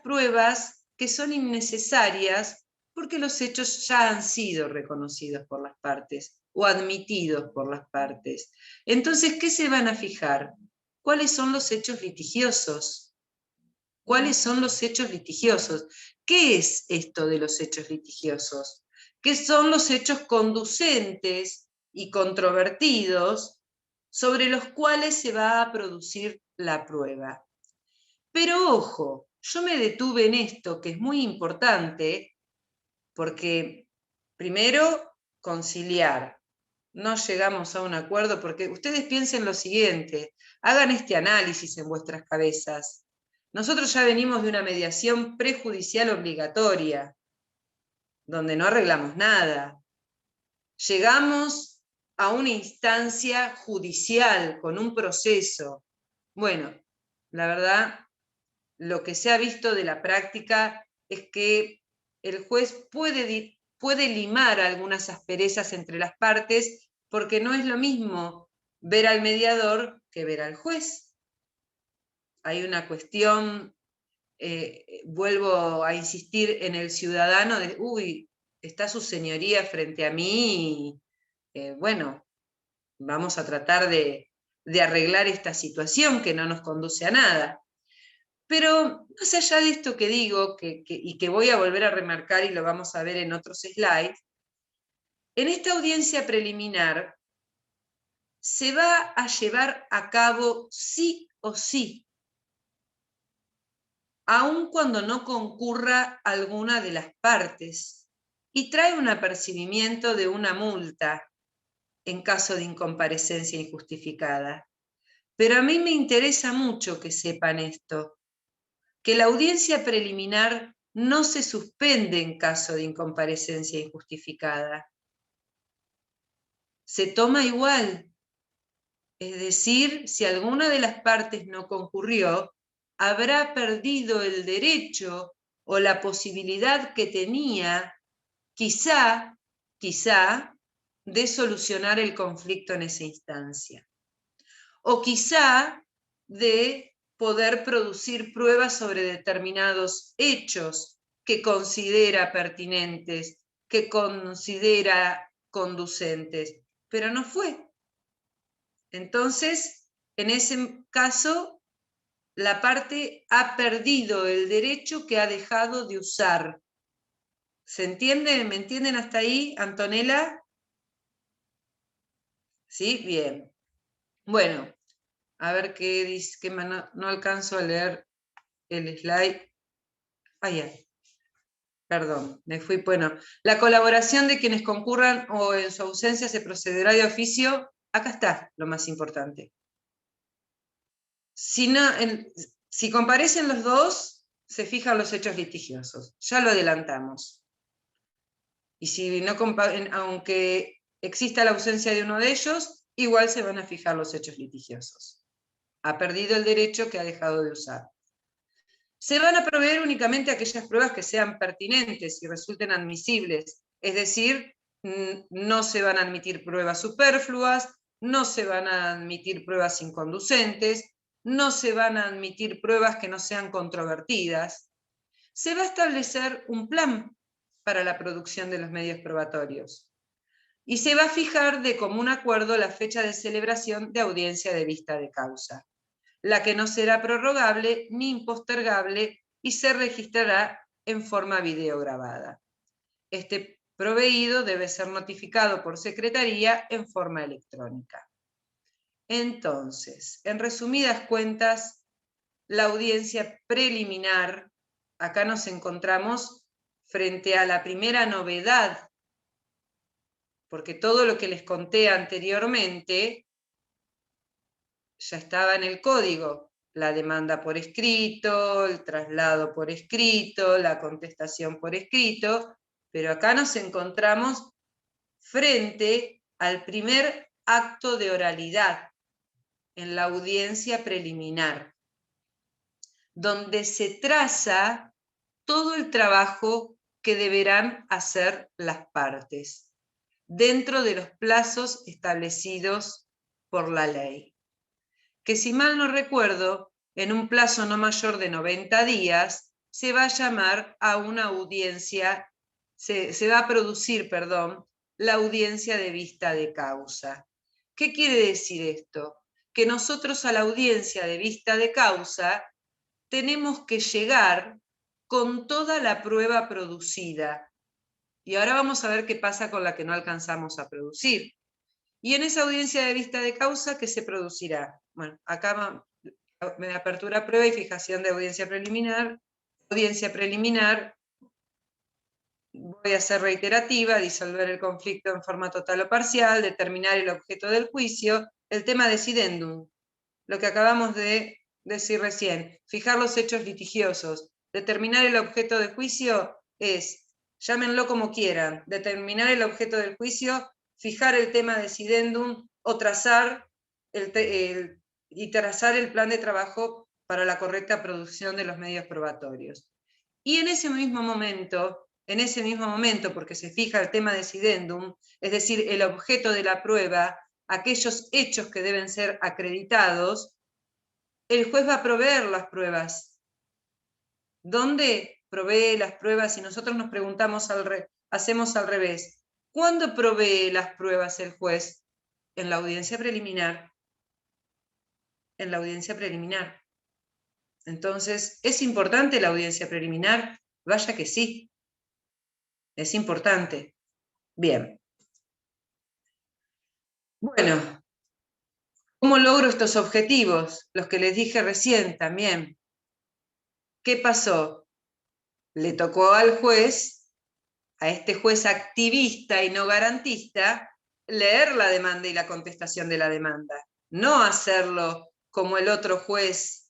pruebas que son innecesarias porque los hechos ya han sido reconocidos por las partes o admitidos por las partes. Entonces, ¿qué se van a fijar? ¿Cuáles son los hechos litigiosos? ¿Cuáles son los hechos litigiosos? ¿Qué es esto de los hechos litigiosos? ¿Qué son los hechos conducentes y controvertidos sobre los cuales se va a producir la prueba? Pero ojo, yo me detuve en esto, que es muy importante, porque primero, conciliar. No llegamos a un acuerdo, porque ustedes piensen lo siguiente, hagan este análisis en vuestras cabezas. Nosotros ya venimos de una mediación prejudicial obligatoria, donde no arreglamos nada. Llegamos a una instancia judicial con un proceso. Bueno, la verdad, lo que se ha visto de la práctica es que el juez puede limar algunas asperezas entre las partes, porque no es lo mismo ver al mediador que ver al juez. Hay una cuestión, vuelvo a insistir en el ciudadano, de, uy, está su señoría frente a mí, bueno, vamos a tratar de arreglar esta situación que no nos conduce a nada. Pero más allá de esto que digo, y que voy a volver a remarcar y lo vamos a ver en otros slides, en esta audiencia preliminar se va a llevar a cabo sí o sí, aun cuando no concurra alguna de las partes, y trae un apercibimiento de una multa en caso de incomparecencia injustificada. Pero a mí me interesa mucho que sepan esto, que la audiencia preliminar no se suspende en caso de incomparecencia injustificada. Se toma igual. Es decir, si alguna de las partes no concurrió, habrá perdido el derecho o la posibilidad que tenía, quizá, de solucionar el conflicto en esa instancia. O quizá de poder producir pruebas sobre determinados hechos que considera pertinentes, que considera conducentes, pero no fue. Entonces, en ese caso, la parte ha perdido el derecho que ha dejado de usar. ¿Se entiende? ¿Me entienden hasta ahí, Antonella? ¿Sí? Bien. Bueno, a ver qué dice, que no alcanzo a leer el slide. Ah, ya. Perdón, me fui. Bueno, la colaboración de quienes concurran o en su ausencia se procederá de oficio. Acá está lo más importante. Si comparecen los dos, se fijan los hechos litigiosos. Ya lo adelantamos. Y si no aunque exista la ausencia de uno de ellos, igual se van a fijar los hechos litigiosos. Ha perdido el derecho que ha dejado de usar. Se van a proveer únicamente aquellas pruebas que sean pertinentes y resulten admisibles, es decir, no se van a admitir pruebas superfluas, no se van a admitir pruebas inconducentes, no se van a admitir pruebas que no sean controvertidas. Se va a establecer un plan para la producción de los medios probatorios y se va a fijar de común acuerdo la fecha de celebración de audiencia de vista de causa, la que no será prorrogable ni impostergable y se registrará en forma videograbada. Este proveído debe ser notificado por secretaría en forma electrónica. Entonces, en resumidas cuentas, la audiencia preliminar, acá nos encontramos frente a la primera novedad, porque todo lo que les conté anteriormente ya estaba en el código, la demanda por escrito, el traslado por escrito, la contestación por escrito, pero acá nos encontramos frente al primer acto de oralidad en la audiencia preliminar, donde se traza todo el trabajo que deberán hacer las partes, dentro de los plazos establecidos por la ley. Que si mal no recuerdo, en un plazo no mayor de 90 días, se va a llamar a una audiencia, se va a producir, perdón, la audiencia de vista de causa. ¿Qué quiere decir esto? Que nosotros a la audiencia de vista de causa tenemos que llegar con toda la prueba producida. Y ahora vamos a ver qué pasa con la que no alcanzamos a producir. Y en esa audiencia de vista de causa, ¿qué se producirá? Bueno, acá me apertura prueba y fijación de audiencia preliminar. Audiencia preliminar, voy a ser reiterativa, disolver el conflicto en forma total o parcial, determinar el objeto del juicio, el tema decidendum, lo que acabamos de decir recién, fijar los hechos litigiosos, determinar el objeto del juicio es, llámenlo como quieran, determinar el objeto del juicio, fijar el tema decidendum o trazar el plan de trabajo para la correcta producción de los medios probatorios. Y en ese mismo momento, porque se fija el tema decidendum, es decir, el objeto de la prueba, aquellos hechos que deben ser acreditados, el juez va a proveer las pruebas. ¿Dónde provee las pruebas? Y nosotros nos preguntamos, hacemos al revés. ¿Cuándo provee las pruebas el juez? En la audiencia preliminar. En la audiencia preliminar. Entonces, ¿es importante la audiencia preliminar? Vaya que sí. Es importante. Bien. Bueno, ¿cómo logro estos objetivos? Los que les dije recién también. ¿Qué pasó? Le tocó al juez, a este juez activista y no garantista, leer la demanda y la contestación de la demanda. No hacerlo como el otro juez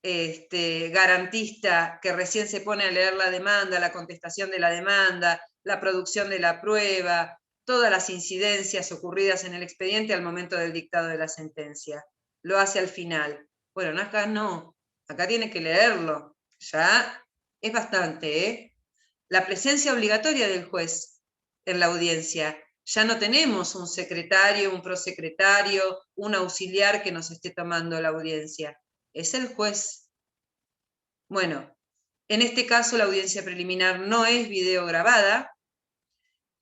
garantista que recién se pone a leer la demanda, la contestación de la demanda, la producción de la prueba, todas las incidencias ocurridas en el expediente al momento del dictado de la sentencia. Lo hace al final. Bueno, acá no, acá tiene que leerlo. Ya es bastante, ¿eh? La presencia obligatoria del juez en la audiencia. Ya no tenemos un secretario, un prosecretario, un auxiliar que nos esté tomando la audiencia. Es el juez. Bueno, en este caso la audiencia preliminar no es videograbada.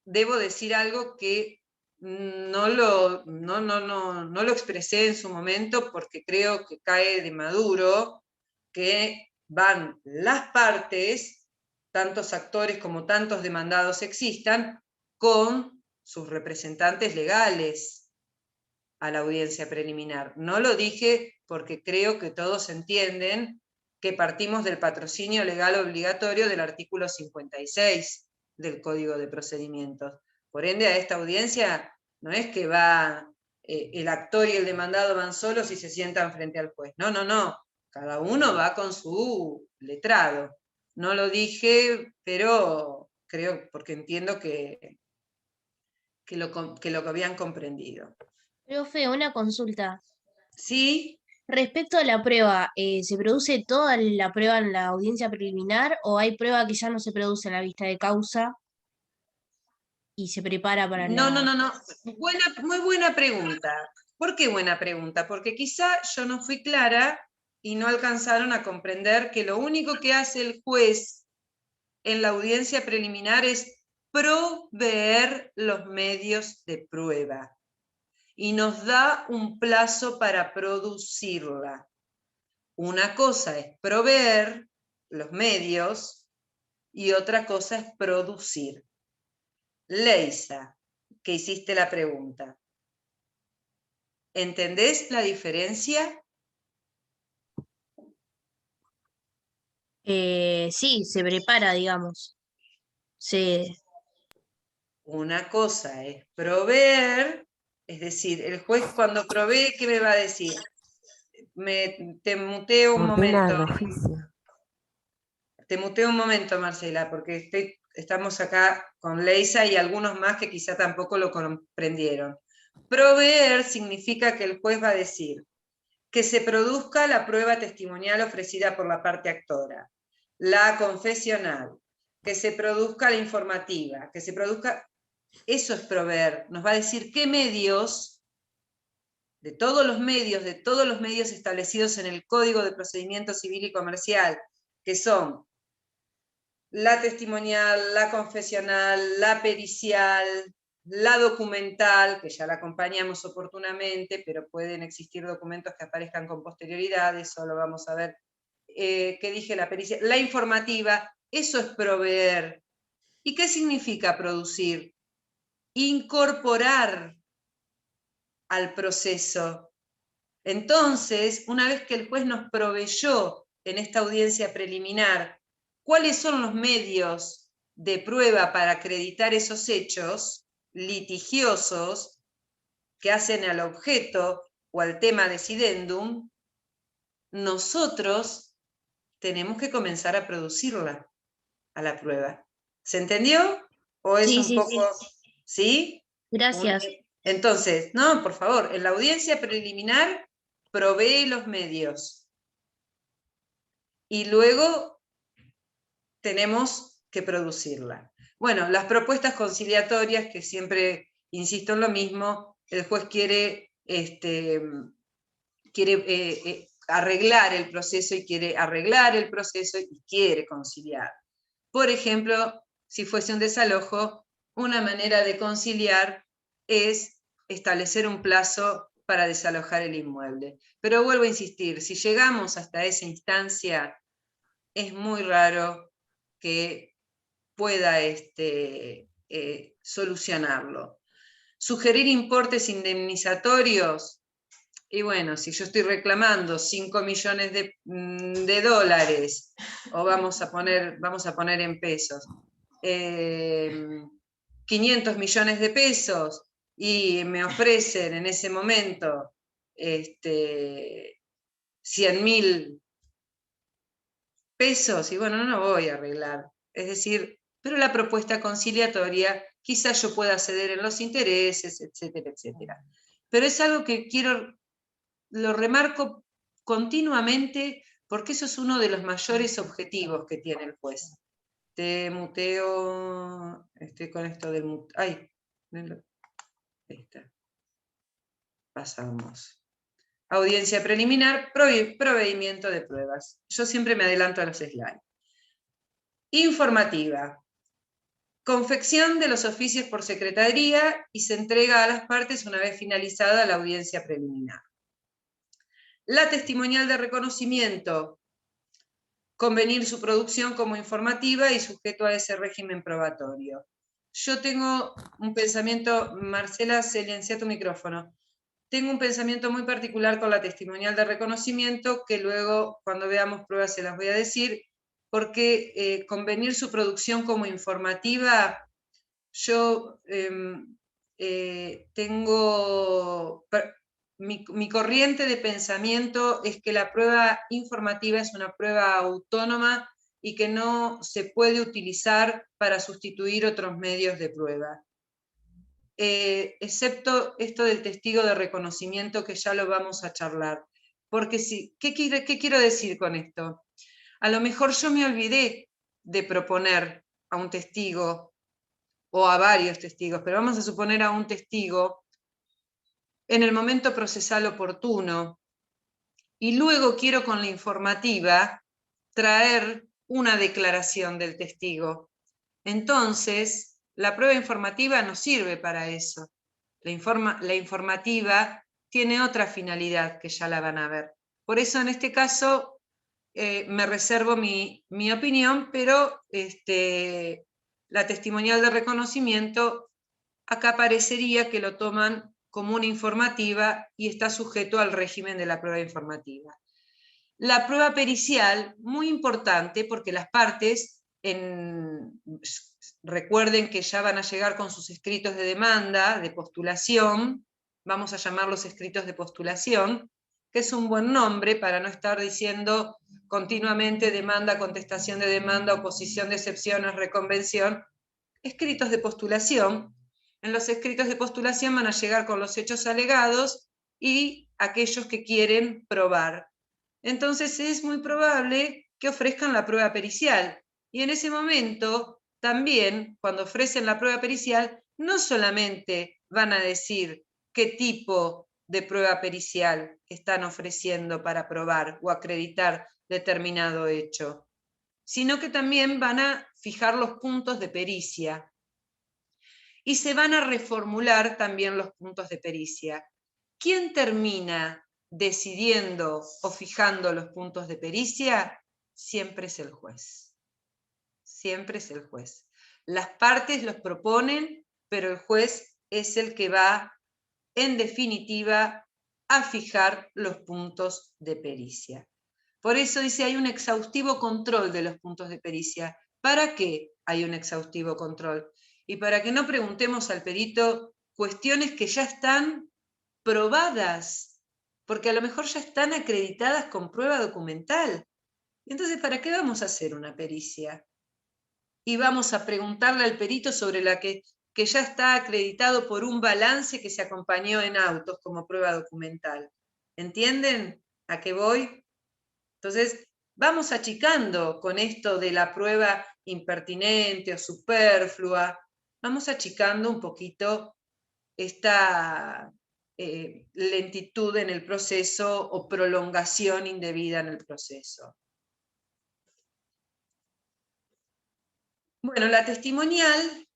Debo decir algo que no lo expresé en su momento porque creo que cae de maduro, que van las partes tantos actores como tantos demandados existan, con sus representantes legales a la audiencia preliminar. No lo dije porque creo que todos entienden que partimos del patrocinio legal obligatorio del artículo 56 del Código de Procedimientos. Por ende, a esta audiencia no es que va el actor y el demandado van solos y se sientan frente al juez. No, no, no. Cada uno va con su letrado. No lo dije, pero creo, porque entiendo que lo habían comprendido. Profe, una consulta. ¿Sí? Respecto a la prueba, ¿se produce toda la prueba en la audiencia preliminar o hay prueba que ya no se produce en la vista de causa y se prepara para No, la... no. Muy buena pregunta. ¿Por qué buena pregunta? Porque quizá yo no fui clara y no alcanzaron a comprender que lo único que hace el juez en la audiencia preliminar es proveer los medios de prueba y nos da un plazo para producirla. Una cosa es proveer los medios y otra cosa es producir. Leisa, que hiciste la pregunta, ¿entendés la diferencia? Sí, se prepara, digamos. Una cosa es proveer, es decir, el juez cuando provee, ¿qué me va a decir? Te muteo un Ordena momento. de oficio. Te muteo un momento, Marcela, porque estamos acá con Leisa y algunos más que quizá tampoco lo comprendieron. Proveer significa que el juez va a decir que se produzca la prueba testimonial ofrecida por la parte actora, la confesional, que se produzca la informativa, que se produzca... Eso es proveer. Nos va a decir qué medios, de todos los medios establecidos en el Código de Procedimiento Civil y Comercial, que son la testimonial, la confesional, la pericial, la documental, que ya la acompañamos oportunamente, pero pueden existir documentos que aparezcan con posterioridad, eso lo vamos a ver. ¿Qué dije? La pericia, la informativa, eso es proveer. ¿Y qué significa producir? Incorporar al proceso. Entonces, una vez que el juez nos proveyó en esta audiencia preliminar cuáles son los medios de prueba para acreditar esos hechos litigiosos que hacen al objeto o al tema decidendum, nosotros tenemos que comenzar a producirla a la prueba. ¿Se entendió? ¿O es Sí, un sí, poco... sí. ¿Sí? Gracias. Entonces, no, por favor, en la audiencia preliminar provee los medios. Y luego tenemos que producirla. Bueno, las propuestas conciliatorias, que siempre insisto en lo mismo, el juez quiere arreglar el proceso y quiere conciliar. Por ejemplo, si fuese un desalojo, una manera de conciliar es establecer un plazo para desalojar el inmueble. Pero vuelvo a insistir, si llegamos hasta esa instancia, es muy raro que pueda solucionarlo. Sugerir importes indemnizatorios, y bueno, si yo estoy reclamando 5 millones de dólares, o vamos a poner en pesos, 500 millones de pesos, y me ofrecen en ese momento 100.000 pesos, y bueno, no voy a arreglar. Es decir, pero la propuesta conciliatoria, quizás yo pueda ceder en los intereses, etcétera, etcétera. Pero es algo que lo remarco continuamente, porque eso es uno de los mayores objetivos que tiene el juez. Te muteo, estoy con esto del muteo. Ay, pasamos. Audiencia preliminar, proveimiento de pruebas. Yo siempre me adelanto a los slides. Informativa. Confección de los oficios por secretaría y se entrega a las partes una vez finalizada la audiencia preliminar. La testimonial de reconocimiento convenir su producción como informativa y sujeto a ese régimen probatorio. Yo tengo un pensamiento, Marcela, silencia tu micrófono. Tengo un pensamiento muy particular con la testimonial de reconocimiento, que luego, cuando veamos pruebas, se las voy a decir, porque convenir su producción como informativa, yo tengo... Mi corriente de pensamiento es que la prueba informativa es una prueba autónoma y que no se puede utilizar para sustituir otros medios de prueba. Excepto esto del testigo de reconocimiento, que ya lo vamos a charlar. Porque sí, ¿qué quiero decir con esto? A lo mejor yo me olvidé de proponer a un testigo o a varios testigos, pero vamos a suponer a un testigo en el momento procesal oportuno, y luego quiero con la informativa traer una declaración del testigo. Entonces, la prueba informativa no sirve para eso. La informativa tiene otra finalidad que ya la van a ver. Por eso en este caso me reservo mi opinión, pero la testimonial de reconocimiento acá parecería que lo toman como una informativa y está sujeto al régimen de la prueba informativa. La prueba pericial, muy importante, porque las partes, recuerden que ya van a llegar con sus escritos de demanda, de postulación, vamos a llamarlos escritos de postulación, que es un buen nombre para no estar diciendo continuamente demanda, contestación de demanda, oposición de excepciones, reconvención. Escritos de postulación. En los escritos de postulación van a llegar con los hechos alegados y aquellos que quieren probar. Entonces es muy probable que ofrezcan la prueba pericial. Y en ese momento, también, cuando ofrecen la prueba pericial, no solamente van a decir qué tipo de prueba pericial están ofreciendo para probar o acreditar determinado hecho, sino que también van a fijar los puntos de pericia. Y se van a reformular también los puntos de pericia. ¿Quién termina decidiendo o fijando los puntos de pericia? Siempre es el juez. Siempre es el juez. Las partes los proponen, pero el juez es el que va, en definitiva, a fijar los puntos de pericia. Por eso dice, hay un exhaustivo control de los puntos de pericia. ¿Para qué hay un exhaustivo control? Y para que no preguntemos al perito cuestiones que ya están probadas, porque a lo mejor ya están acreditadas con prueba documental. Entonces, ¿para qué vamos a hacer una pericia? Y vamos a preguntarle al perito sobre la que ya está acreditado por un balance que se acompañó en autos como prueba documental. ¿Entienden a qué voy? Entonces, vamos achicando con esto de la prueba impertinente o superflua, vamos achicando un poquito esta lentitud en el proceso o prolongación indebida en el proceso. Bueno, la testimonial,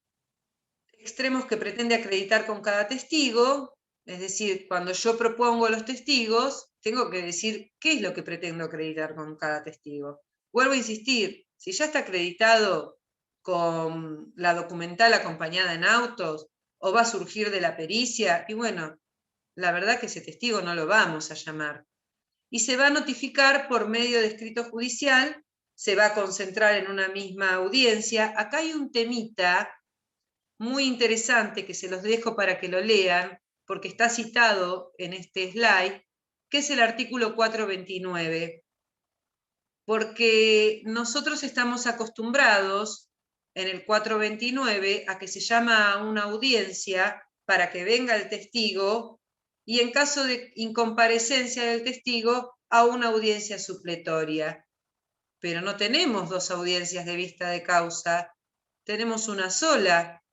extremos que pretende acreditar con cada testigo, es decir, cuando yo propongo los testigos, tengo que decir qué es lo que pretendo acreditar con cada testigo. Vuelvo a insistir, si ya está acreditado con la documental acompañada en autos, o va a surgir de la pericia, y bueno, la verdad que ese testigo no lo vamos a llamar. Y se va a notificar por medio de escrito judicial, se va a concentrar en una misma audiencia. Acá hay un temita muy interesante que se los dejo para que lo lean, porque está citado en este slide, que es el artículo 429. Porque nosotros estamos acostumbrados en el 429 a que se llama a una audiencia para que venga el testigo y en caso de incomparecencia del testigo a una audiencia supletoria. Pero no tenemos dos audiencias de vista de causa, tenemos una sola.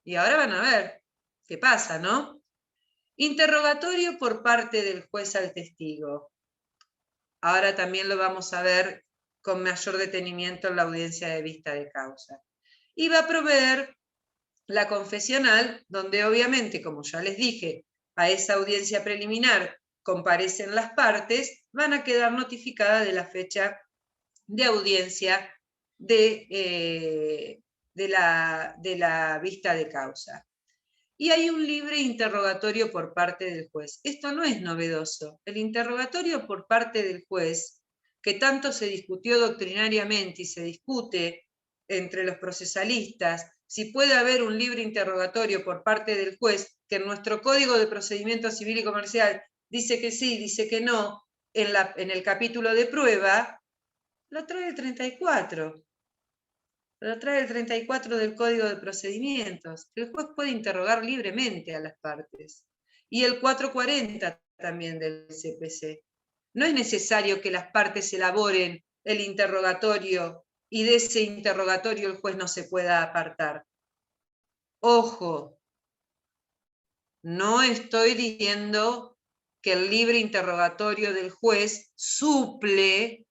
Y ahora van a ver qué pasa, ¿no? Interrogatorio por parte del juez al testigo. Ahora también lo vamos a ver con mayor detenimiento en la audiencia de vista de causa. Y va a proveer la confesional, donde obviamente, como ya les dije, a esa audiencia preliminar comparecen las partes, van a quedar notificadas de la fecha de audiencia de la vista de causa. Y hay un libre interrogatorio por parte del juez. Esto no es novedoso. El interrogatorio por parte del juez, que tanto se discutió doctrinariamente y se discute entre los procesalistas, si puede haber un libre interrogatorio por parte del juez, que en nuestro Código de Procedimiento Civil y Comercial dice que sí, dice que no, en el capítulo de prueba, lo trae el 34. Lo trae el 34 del Código de Procedimientos. El juez puede interrogar libremente a las partes. Y el 440 también del CPC. No es necesario que las partes elaboren el interrogatorio y de ese interrogatorio el juez no se pueda apartar. Ojo, no estoy diciendo que el libre interrogatorio del juez suple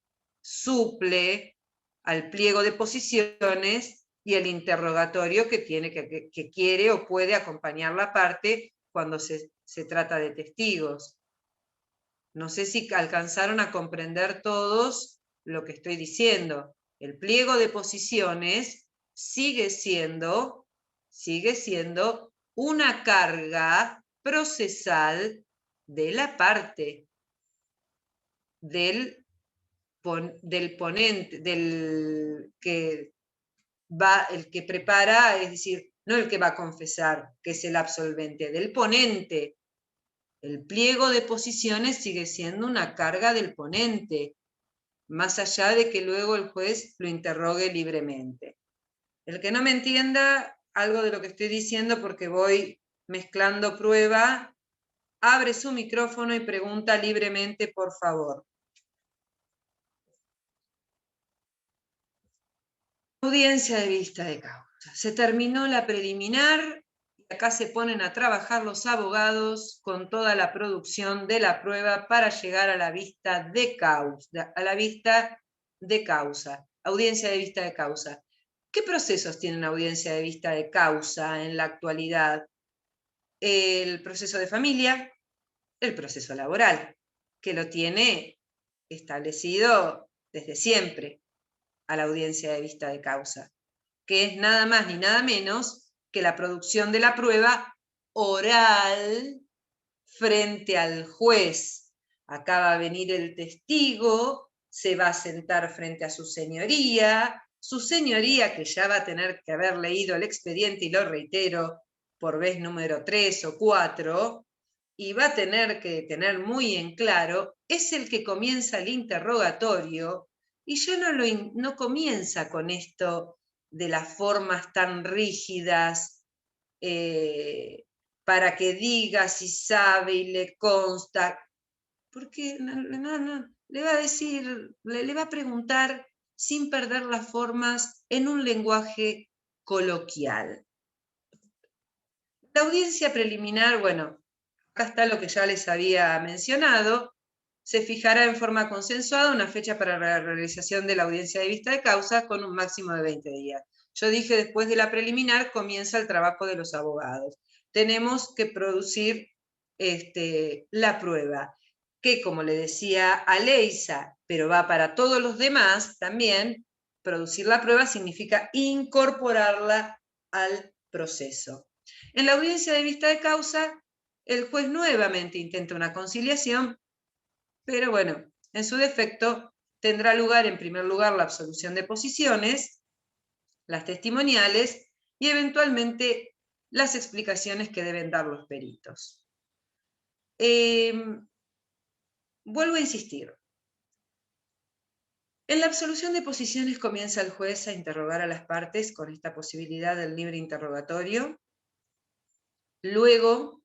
al pliego de posiciones y el interrogatorio que quiere o puede acompañar la parte cuando se trata de testigos. No sé si alcanzaron a comprender todos lo que estoy diciendo. El pliego de posiciones sigue siendo una carga procesal de la parte del ponente, el que prepara, es decir, no el que va a confesar, que es el absolvente, del ponente. El pliego de posiciones sigue siendo una carga del ponente, más allá de que luego el juez lo interrogue libremente. El que no me entienda algo de lo que estoy diciendo porque voy mezclando prueba, abre su micrófono y pregunta libremente, por favor. Audiencia de vista de causa. Se terminó la preliminar y acá se ponen a trabajar los abogados con toda la producción de la prueba para llegar a la vista de causa. Audiencia de vista de causa. ¿Qué procesos tienen audiencia de vista de causa en la actualidad? El proceso de familia, el proceso laboral, que lo tiene establecido desde siempre a la audiencia de vista de causa, que es nada más ni nada menos que la producción de la prueba oral frente al juez. Acá va a venir el testigo, se va a sentar frente a su señoría que ya va a tener que haber leído el expediente, y lo reitero por vez número 3 o 4, y va a tener que tener muy en claro, es el que comienza el interrogatorio, y ya no comienza con esto de las formas tan rígidas para que diga si sabe y le consta, porque le va a decir, le va a preguntar sin perder las formas en un lenguaje coloquial. La audiencia preliminar, bueno, acá está lo que ya les había mencionado. Se fijará en forma consensuada una fecha para la realización de la audiencia de vista de causa con un máximo de 20 días. Yo dije, después de la preliminar comienza el trabajo de los abogados. Tenemos que producir la prueba, que como le decía a Leisa, pero va para todos los demás también, producir la prueba significa incorporarla al proceso. En la audiencia de vista de causa, el juez nuevamente intenta una conciliación, pero bueno, en su defecto tendrá lugar en primer lugar la absolución de posiciones, las testimoniales y eventualmente las explicaciones que deben dar los peritos. Vuelvo a insistir. En la absolución de posiciones comienza el juez a interrogar a las partes con esta posibilidad del libre interrogatorio. Luego,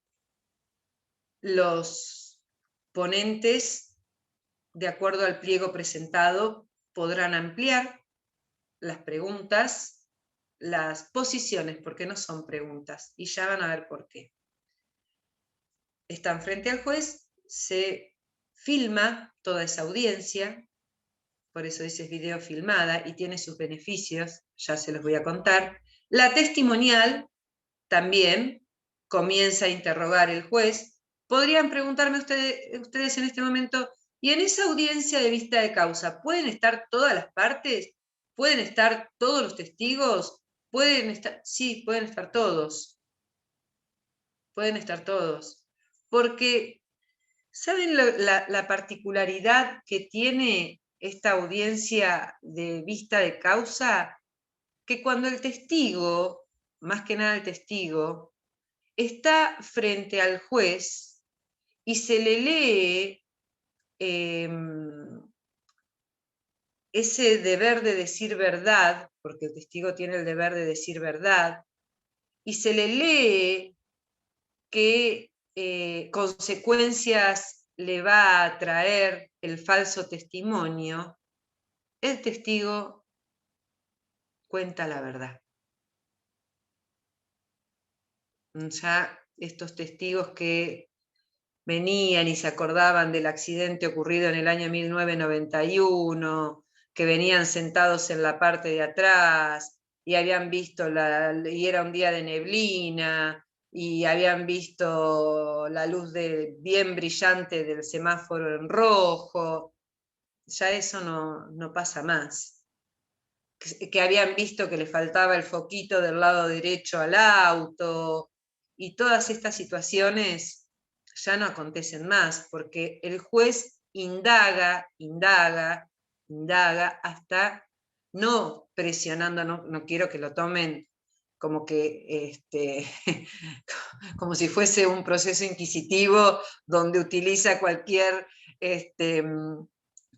los ponentes, de acuerdo al pliego presentado, podrán ampliar las preguntas, las posiciones, porque no son preguntas, y ya van a ver por qué. Están frente al juez, se filma toda esa audiencia, por eso dice es video filmada, y tiene sus beneficios, ya se los voy a contar. La testimonial también comienza a interrogar el juez. Podrían preguntarme ustedes en este momento, Y en esa audiencia de vista de causa, ¿pueden estar todas las partes? ¿Pueden estar todos los testigos? ¿Pueden estar? Sí, pueden estar todos. Pueden estar todos. Porque, ¿saben la particularidad que tiene esta audiencia de vista de causa? Que cuando el testigo, más que nada el testigo, está frente al juez y se le lee ese deber de decir verdad, porque el testigo tiene el deber de decir verdad, y se le lee qué consecuencias le va a traer el falso testimonio, el testigo cuenta la verdad. Ya estos testigos que venían y se acordaban del accidente ocurrido en el año 1991, que venían sentados en la parte de atrás y habían visto, y era un día de neblina, y habían visto la luz bien brillante del semáforo en rojo, ya eso no pasa más. Que habían visto que le faltaba el foquito del lado derecho al auto, y todas estas situaciones ya no acontecen más, porque el juez indaga hasta, no presionando, no quiero que lo tomen como que como si fuese un proceso inquisitivo donde utiliza cualquier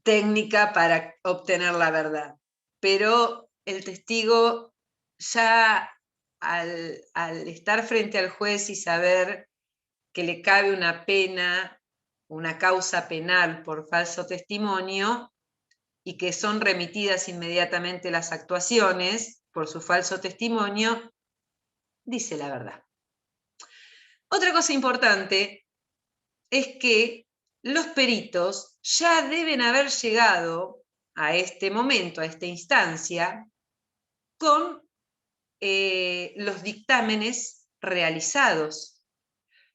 técnica para obtener la verdad. Pero el testigo ya al estar frente al juez y saber que le cabe una pena, una causa penal por falso testimonio, y que son remitidas inmediatamente las actuaciones por su falso testimonio, dice la verdad. Otra cosa importante es que los peritos ya deben haber llegado a este momento, a esta instancia, con los dictámenes realizados,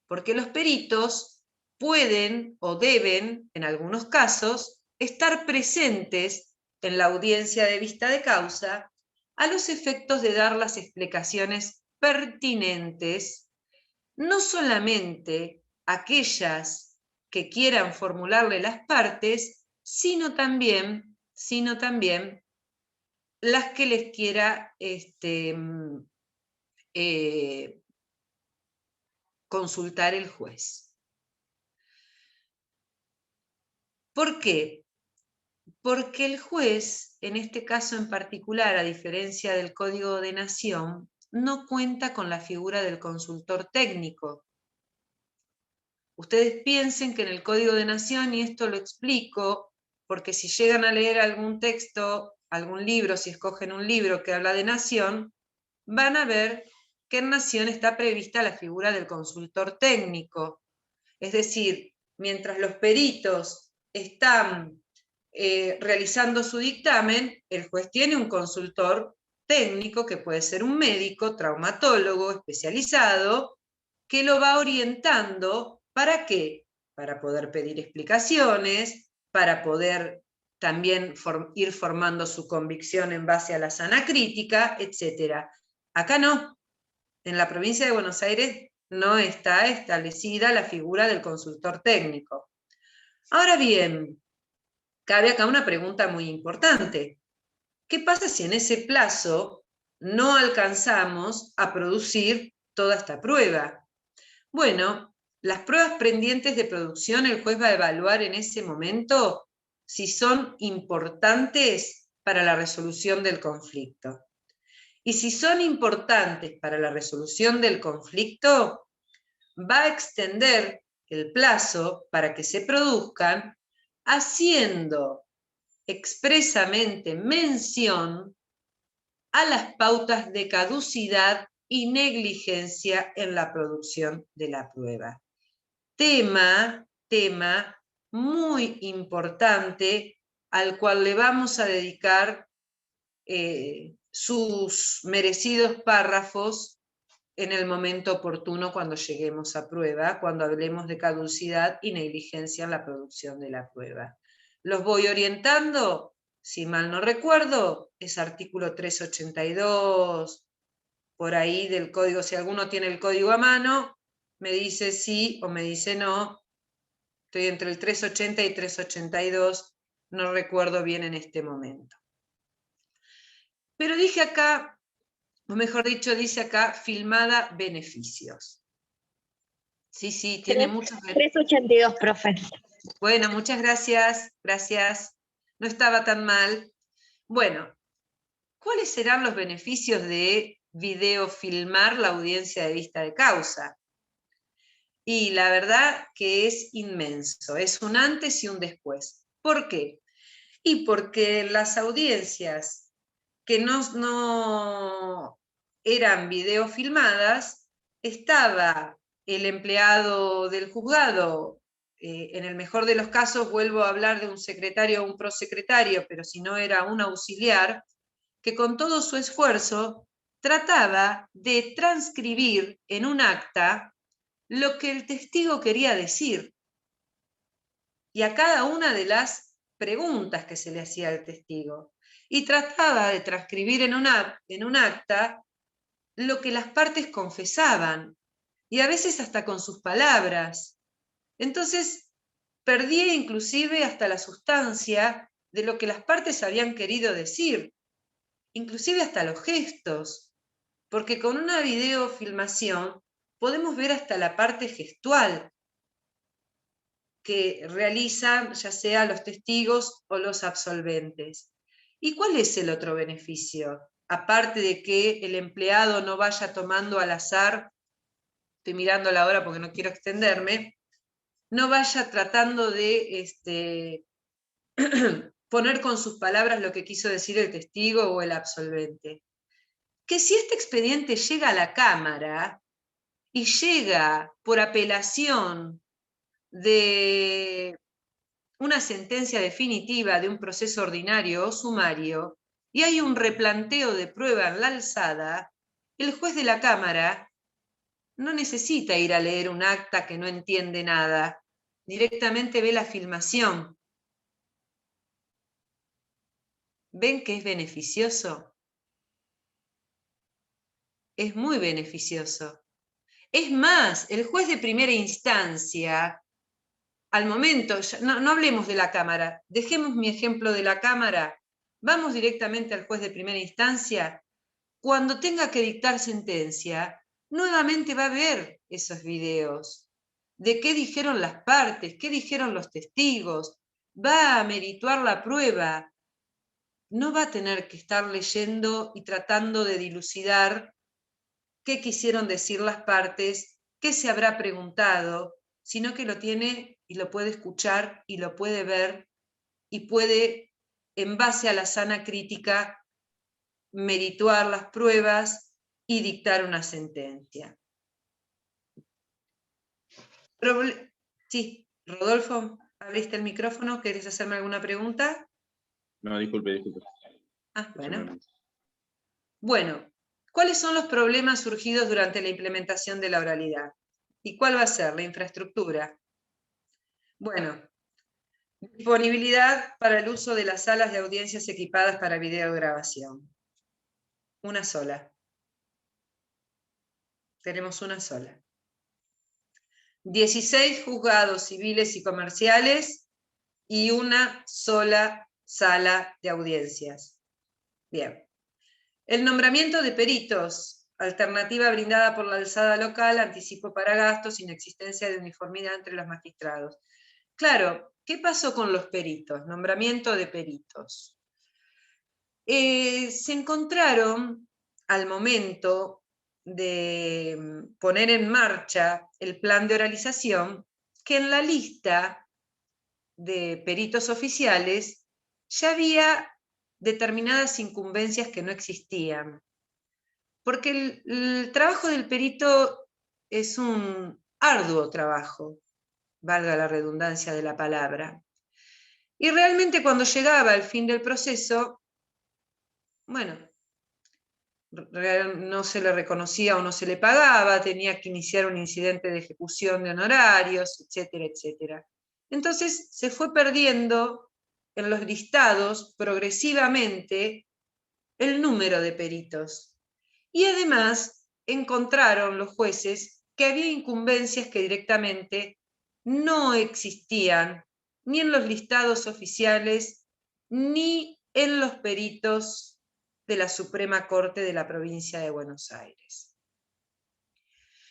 porque los peritos pueden o deben, en algunos casos, estar presentes en la audiencia de vista de causa a los efectos de dar las explicaciones pertinentes, no solamente aquellas que quieran formularle las partes, sino también las que les quiera consultar el juez. ¿Por qué? Porque el juez, en este caso en particular, a diferencia del Código de Nación, no cuenta con la figura del consultor técnico. Ustedes piensen que en el Código de Nación, y esto lo explico, porque si llegan a leer algún texto, algún libro, si escogen un libro que habla de Nación, van a ver que en Nación está prevista la figura del consultor técnico. Es decir, mientras los peritos están realizando su dictamen, el juez tiene un consultor técnico, que puede ser un médico, traumatólogo, especializado, que lo va orientando. ¿Para qué? Para poder pedir explicaciones, para poder también ir formando su convicción en base a la sana crítica, etc. Acá no. En la provincia de Buenos Aires no está establecida la figura del consultor técnico. Ahora bien, cabe acá una pregunta muy importante. ¿Qué pasa si en ese plazo no alcanzamos a producir toda esta prueba? Bueno, las pruebas pendientes de producción el juez va a evaluar en ese momento si son importantes para la resolución del conflicto. Y si son importantes para la resolución del conflicto, va a extender el plazo para que se produzcan, haciendo expresamente mención a las pautas de caducidad y negligencia en la producción de la prueba. Tema muy importante al cual le vamos a dedicar sus merecidos párrafos en el momento oportuno cuando lleguemos a prueba, cuando hablemos de caducidad y negligencia en la producción de la prueba. Los voy orientando, si mal no recuerdo, es artículo 382, por ahí del código. Si alguno tiene el código a mano, me dice sí o me dice no. Estoy entre el 380 y 382, no recuerdo bien en este momento. Pero dije acá, o mejor dicho, dice acá, filmada beneficios. Sí, tiene muchos beneficios. 382, profe. Bueno, muchas gracias, gracias. No estaba tan mal. Bueno, ¿cuáles serán los beneficios de videofilmar la audiencia de vista de causa? Y la verdad que es inmenso, es un antes y un después. ¿Por qué? Y porque las audiencias que no eran videofilmadas, estaba el empleado del juzgado, en el mejor de los casos vuelvo a hablar de un secretario o un prosecretario, pero si no era un auxiliar, que con todo su esfuerzo trataba de transcribir en un acta lo que el testigo quería decir. Y a cada una de las preguntas que se le hacía al testigo. Y trataba de transcribir en un acta lo que las partes confesaban, y a veces hasta con sus palabras. Entonces, perdía inclusive hasta la sustancia de lo que las partes habían querido decir, inclusive hasta los gestos, porque con una videofilmación podemos ver hasta la parte gestual que realizan ya sea los testigos o los absolventes. ¿Y cuál es el otro beneficio? Aparte de que el empleado no vaya tomando al azar, estoy mirando la hora porque no quiero extenderme, no vaya tratando de poner con sus palabras lo que quiso decir el testigo o el absolvente. Que si este expediente llega a la Cámara y llega por apelación de una sentencia definitiva de un proceso ordinario o sumario, y hay un replanteo de prueba en la alzada, el juez de la Cámara no necesita ir a leer un acta que no entiende nada, directamente ve la filmación. ¿Ven que es beneficioso? Es muy beneficioso. Es más, el juez de primera instancia, al momento, no hablemos de la Cámara, dejemos mi ejemplo de la Cámara, vamos directamente al juez de primera instancia, cuando tenga que dictar sentencia, nuevamente va a ver esos videos, de qué dijeron las partes, qué dijeron los testigos, va a merituar la prueba, no va a tener que estar leyendo y tratando de dilucidar qué quisieron decir las partes, qué se habrá preguntado, sino que lo tiene y lo puede escuchar y lo puede ver y puede, en base a la sana crítica, merituar las pruebas y dictar una sentencia. Sí, Rodolfo, abriste el micrófono, ¿querés hacerme alguna pregunta? No, disculpe. Ah, bueno. Bueno, ¿cuáles son los problemas surgidos durante la implementación de la oralidad? ¿Y cuál va a ser? La infraestructura. Bueno, disponibilidad para el uso de las salas de audiencias equipadas para videograbación. Una sola. Tenemos una sola. 16 juzgados civiles y comerciales y una sola sala de audiencias. Bien. El nombramiento de peritos, alternativa brindada por la alzada local, anticipo para gastos, inexistencia de uniformidad entre los magistrados. Claro, ¿qué pasó con los peritos? Nombramiento de peritos. Se encontraron al momento de poner en marcha el plan de oralización que en la lista de peritos oficiales ya había determinadas incumbencias que no existían. Porque el trabajo del perito es un arduo trabajo, valga la redundancia de la palabra. Y realmente cuando llegaba el fin del proceso, bueno, no se le reconocía o no se le pagaba, tenía que iniciar un incidente de ejecución de honorarios, etcétera, etcétera. Entonces se fue perdiendo en los listados progresivamente el número de peritos. Y además encontraron los jueces que había incumbencias que directamente no existían ni en los listados oficiales ni en los peritos de la Suprema Corte de la Provincia de Buenos Aires.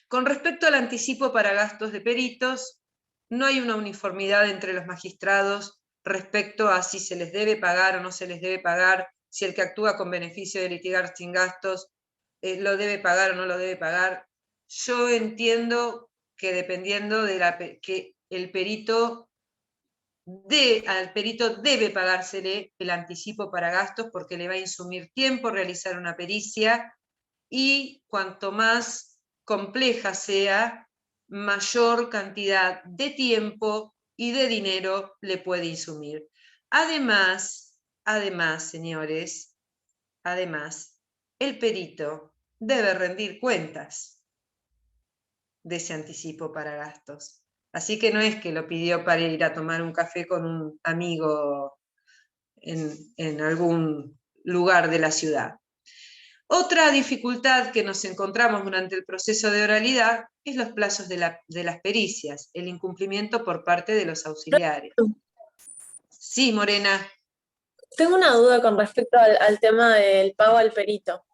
Con respecto al anticipo para gastos de peritos, no hay una uniformidad entre los magistrados respecto a si se les debe pagar o no se les debe pagar, si el que actúa con beneficio de litigar sin gastos lo debe pagar o no lo debe pagar. Yo entiendo que dependiendo de que el perito al perito debe pagársele el anticipo para gastos porque le va a insumir tiempo realizar una pericia y cuanto más compleja sea, mayor cantidad de tiempo y de dinero le puede insumir. Además, señores, el perito debe rendir cuentas de ese anticipo para gastos. Así que no es que lo pidió para ir a tomar un café con un amigo en algún lugar de la ciudad. Otra dificultad que nos encontramos durante el proceso de oralidad es los plazos de las pericias, el incumplimiento por parte de los auxiliares. Sí, Morena. Tengo una duda con respecto al tema del pago al perito.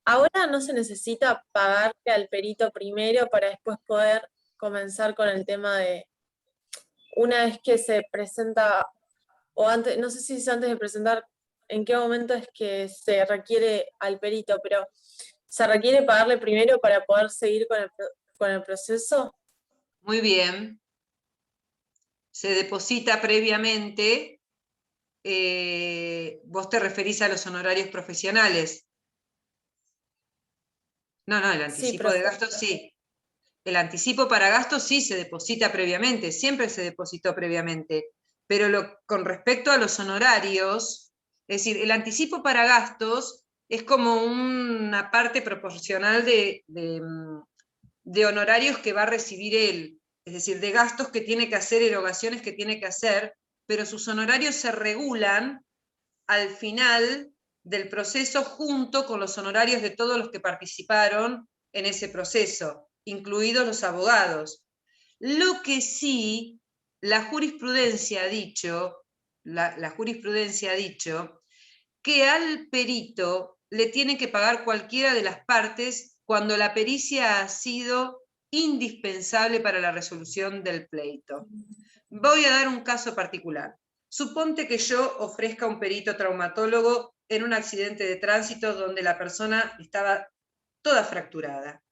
¿Ahora no se necesita pagarle al perito primero para después poder comenzar con el tema de, una vez que se presenta, o antes, no sé si es antes de presentar, en qué momento es que se requiere al perito, pero ¿se requiere pagarle primero para poder seguir con el proceso? Muy bien. Se deposita previamente, vos te referís a los honorarios profesionales. No, el anticipo de gastos sí. El anticipo para gastos sí se deposita previamente, siempre se depositó previamente, pero con respecto a los honorarios, es decir, el anticipo para gastos es como una parte proporcional de honorarios que va a recibir él, es decir, de gastos que tiene que hacer, erogaciones que tiene que hacer, pero sus honorarios se regulan al final del proceso junto con los honorarios de todos los que participaron en ese proceso, incluidos los abogados. Lo que sí, la jurisprudencia ha dicho, que al perito le tiene que pagar cualquiera de las partes cuando la pericia ha sido indispensable para la resolución del pleito. Voy a dar un caso particular. Suponte que yo ofrezca un perito traumatólogo en un accidente de tránsito donde la persona estaba toda fracturada.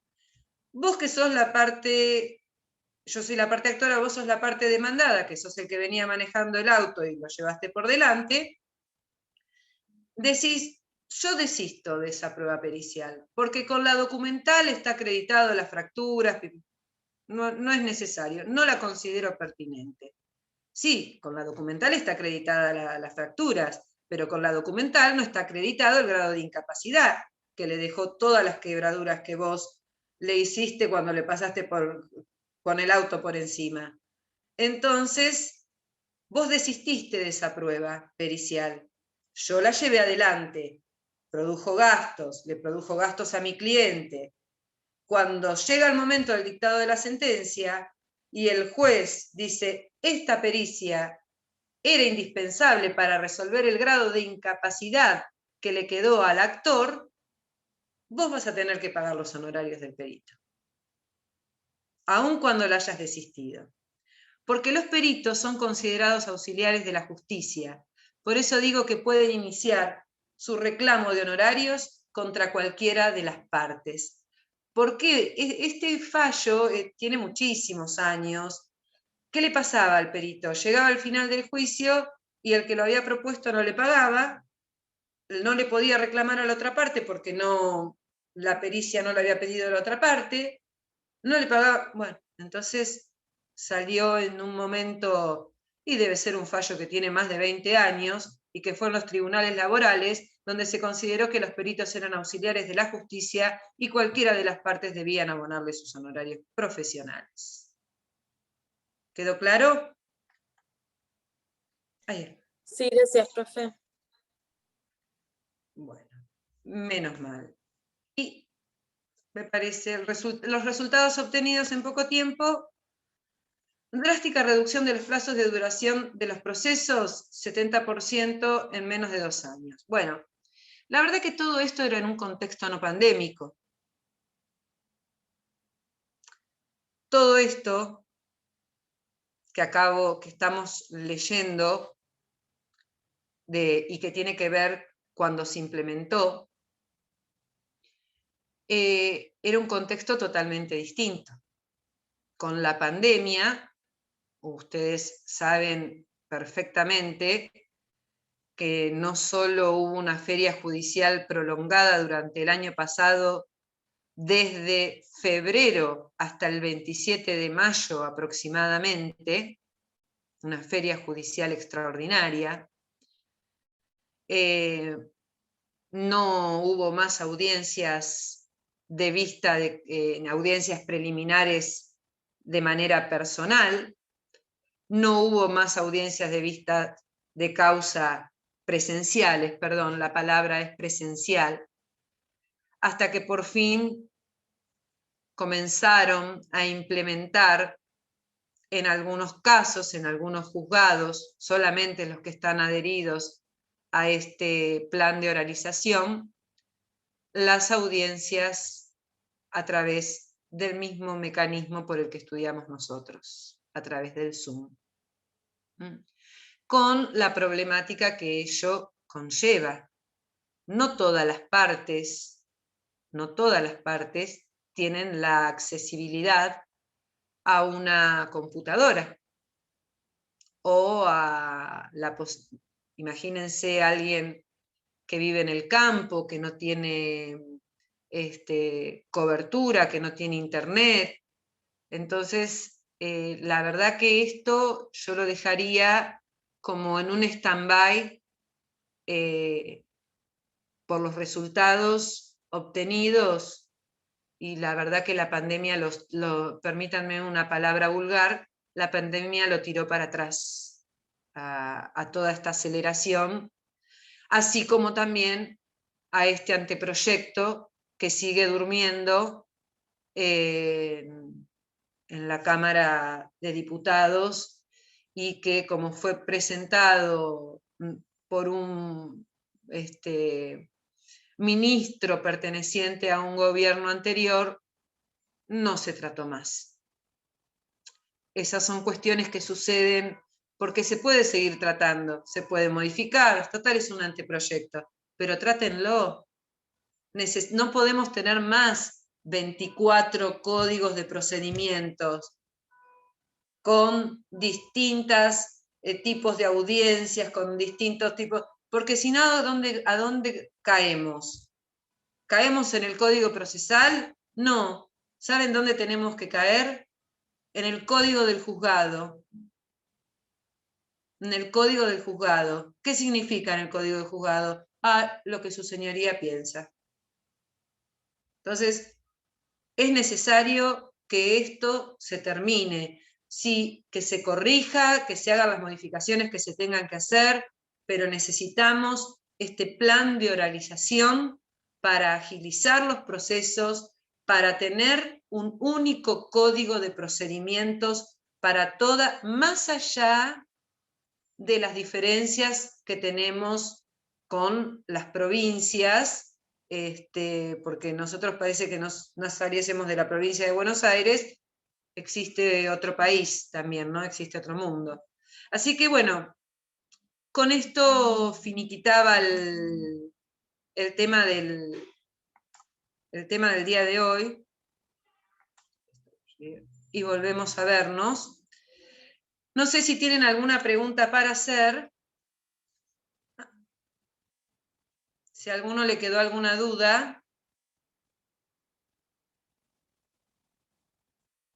Vos que sos la parte, yo soy la parte actora, vos sos la parte demandada, que sos el que venía manejando el auto y lo llevaste por delante, decís, yo desisto de esa prueba pericial, porque con la documental está acreditado las fracturas, no es necesario, no la considero pertinente. Sí, con la documental está acreditada las fracturas, pero con la documental no está acreditado el grado de incapacidad que le dejó todas las quebraduras que vos le hiciste cuando le pasaste con el auto por encima. Entonces, vos desististe de esa prueba pericial. Yo la llevé adelante, le produjo gastos a mi cliente. Cuando llega el momento del dictado de la sentencia y el juez dice, esta pericia era indispensable para resolver el grado de incapacidad que le quedó al actor, vos vas a tener que pagar los honorarios del perito, aun cuando lo hayas desistido. Porque los peritos son considerados auxiliares de la justicia. Por eso digo que pueden iniciar su reclamo de honorarios contra cualquiera de las partes. Porque este fallo tiene muchísimos años. ¿Qué le pasaba al perito? Llegaba al final del juicio y el que lo había propuesto no le pagaba, no le podía reclamar a la otra parte porque la pericia no le había pedido a la otra parte, no le pagaba, bueno, entonces salió en un momento, y debe ser un fallo que tiene más de 20 años, y que fue en los tribunales laborales, donde se consideró que los peritos eran auxiliares de la justicia y cualquiera de las partes debían abonarle sus honorarios profesionales. ¿Quedó claro? Ahí. Sí, gracias, profe. Bueno, menos mal. Y me parece, los resultados obtenidos en poco tiempo: drástica reducción de los plazos de duración de los procesos, 70% en menos de 2 años. Bueno, la verdad que todo esto era en un contexto no pandémico. Todo esto que estamos leyendo y que tiene que ver cuando se implementó, era un contexto totalmente distinto. Con la pandemia, ustedes saben perfectamente que no solo hubo una feria judicial prolongada durante el año pasado, desde febrero hasta el 27 de mayo aproximadamente, una feria judicial extraordinaria. No hubo más audiencias de vista, audiencias preliminares de manera personal, no hubo más audiencias de vista de causa presenciales, perdón, la palabra es presencial, hasta que por fin comenzaron a implementar en algunos casos, en algunos juzgados, solamente los que están adheridos a este plan de oralización, las audiencias a través del mismo mecanismo por el que estudiamos nosotros, a través del Zoom, con la problemática que ello conlleva. No todas las partes tienen la accesibilidad a una computadora o a imagínense a alguien que vive en el campo, que no tiene cobertura, que no tiene internet. Entonces, la verdad que esto yo lo dejaría como en un stand-by por los resultados obtenidos, y la verdad que la pandemia, permítanme una palabra vulgar, la pandemia lo tiró para atrás a toda esta aceleración, así como también a este anteproyecto que sigue durmiendo en la Cámara de Diputados y que, como fue presentado por un ministro perteneciente a un gobierno anterior, no se trató más. Esas son cuestiones que suceden porque se puede seguir tratando, se puede modificar, total es un anteproyecto, pero trátenlo. No podemos tener más 24 códigos de procedimientos con distintos tipos de audiencias, con distintos tipos, porque si no, ¿a dónde caemos? ¿Caemos en el código procesal? No. ¿Saben dónde tenemos que caer? En el código del juzgado. En el código del juzgado. ¿Qué significa en el código del juzgado? Lo que su señoría piensa. Entonces, es necesario que esto se termine. Sí, que se corrija, que se hagan las modificaciones que se tengan que hacer, pero necesitamos este plan de oralización para agilizar los procesos, para tener un único código de procedimientos para más allá de las diferencias que tenemos con las provincias, porque nosotros parece que no saliésemos de la provincia de Buenos Aires, existe otro país también, ¿no? Existe otro mundo. Así que bueno, con esto finiquitaba el tema del día de hoy, y volvemos a vernos. No sé si tienen alguna pregunta para hacer. Si a alguno le quedó alguna duda.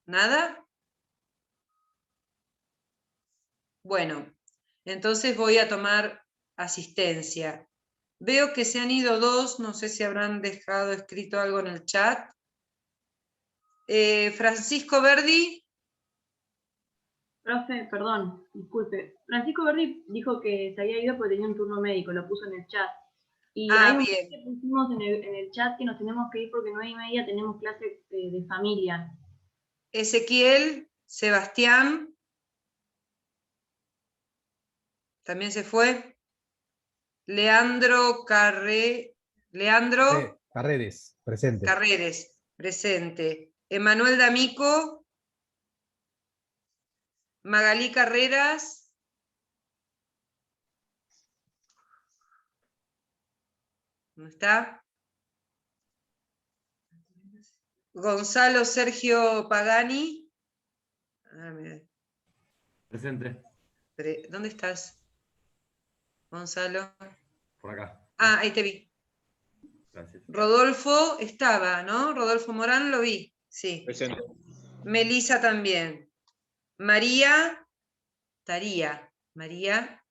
¿Nada? Bueno, entonces voy a tomar asistencia. Veo que se han ido dos, no sé si habrán dejado escrito algo en el chat. Francisco Verdi. Profe, perdón, disculpe. Francisco Verdi dijo que se había ido porque tenía un turno médico, lo puso en el chat. Y hay un Bien. que pusimos en el chat que nos tenemos que ir porque 9:30 tenemos clase de familia. Ezequiel, Sebastián. También se fue. Leandro Carreres, presente. Carreres, presente. Emanuel D'Amico. Magalí Carreras. ¿No está? Gonzalo Sergio Pagani. Presente. ¿Dónde estás, Gonzalo? Por acá. Ah, ahí te vi. Gracias. Rodolfo estaba, ¿no? Rodolfo Morán lo vi, sí. Presente. Melisa también. María, María.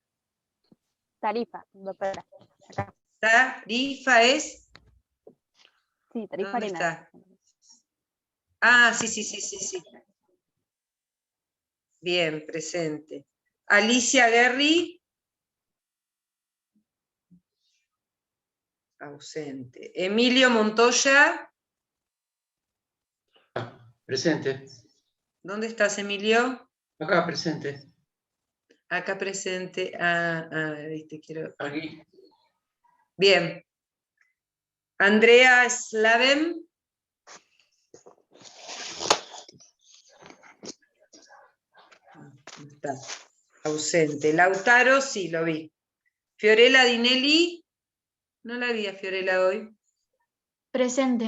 Tarifa, doctora. Acá. Tarifa es. Sí, Tarifa ¿Dónde Arena. está? Ah, sí. Bien, presente. Alicia Guerri. Ausente. Emilio Montoya. Presente. ¿Dónde estás, Emilio? Acá, presente. Acá presente. Viste, quiero. Aquí. Bien. Andrea Slaven. Está. Ausente. Lautaro, sí, lo vi. Fiorella Dinelli. No la vi a Fiorella hoy. Presente.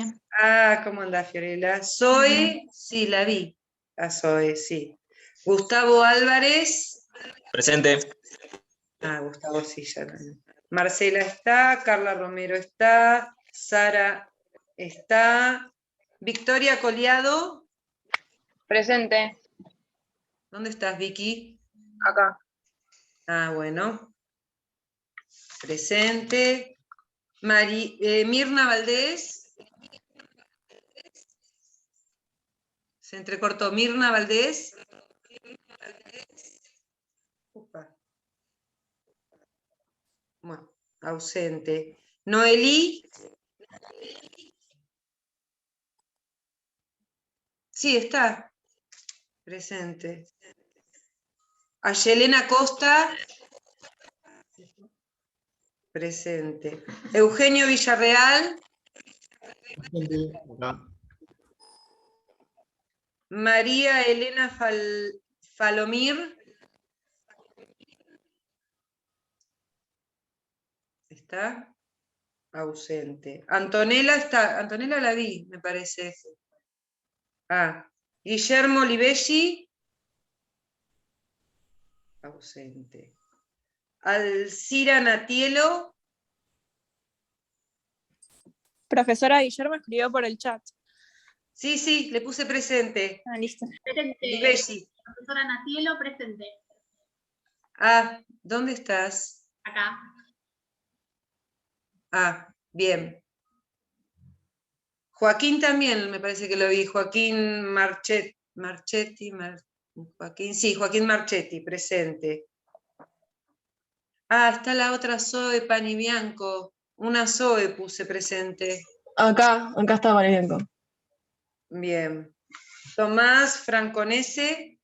¿Cómo andás, Fiorella? Zoe, sí, la vi. A Zoe, sí. Gustavo Álvarez. Presente. Gustavo, sí, ya no. Marcela está, Carla Romero está, Sara está. Victoria Coliado. Presente. ¿Dónde estás, Vicky? Acá. Bueno. Presente. Mirna Valdés. Se entrecortó. Mirna Valdés. Bueno, ausente. Noelí. Sí, está. Presente. Ayelena Costa. Presente. Eugenio Villarreal. María Elena Falomir. ¿Está? Ausente. Antonella está. Antonella la vi, me parece. Guillermo Olivelli. Ausente. Alcira Natielo. Profesora Guillermo escribió por el chat. Sí, le puse presente. Listo. Presente. Olivelli. Profesora Natielo, presente. ¿Dónde estás? Acá. Bien. Joaquín también, me parece que lo vi. Joaquín Marchetti. Joaquín Marchetti, presente. Está la otra Zoe Panibianco. Una Zoe puse presente. Acá está Marianco. Bien. Tomás Franconese.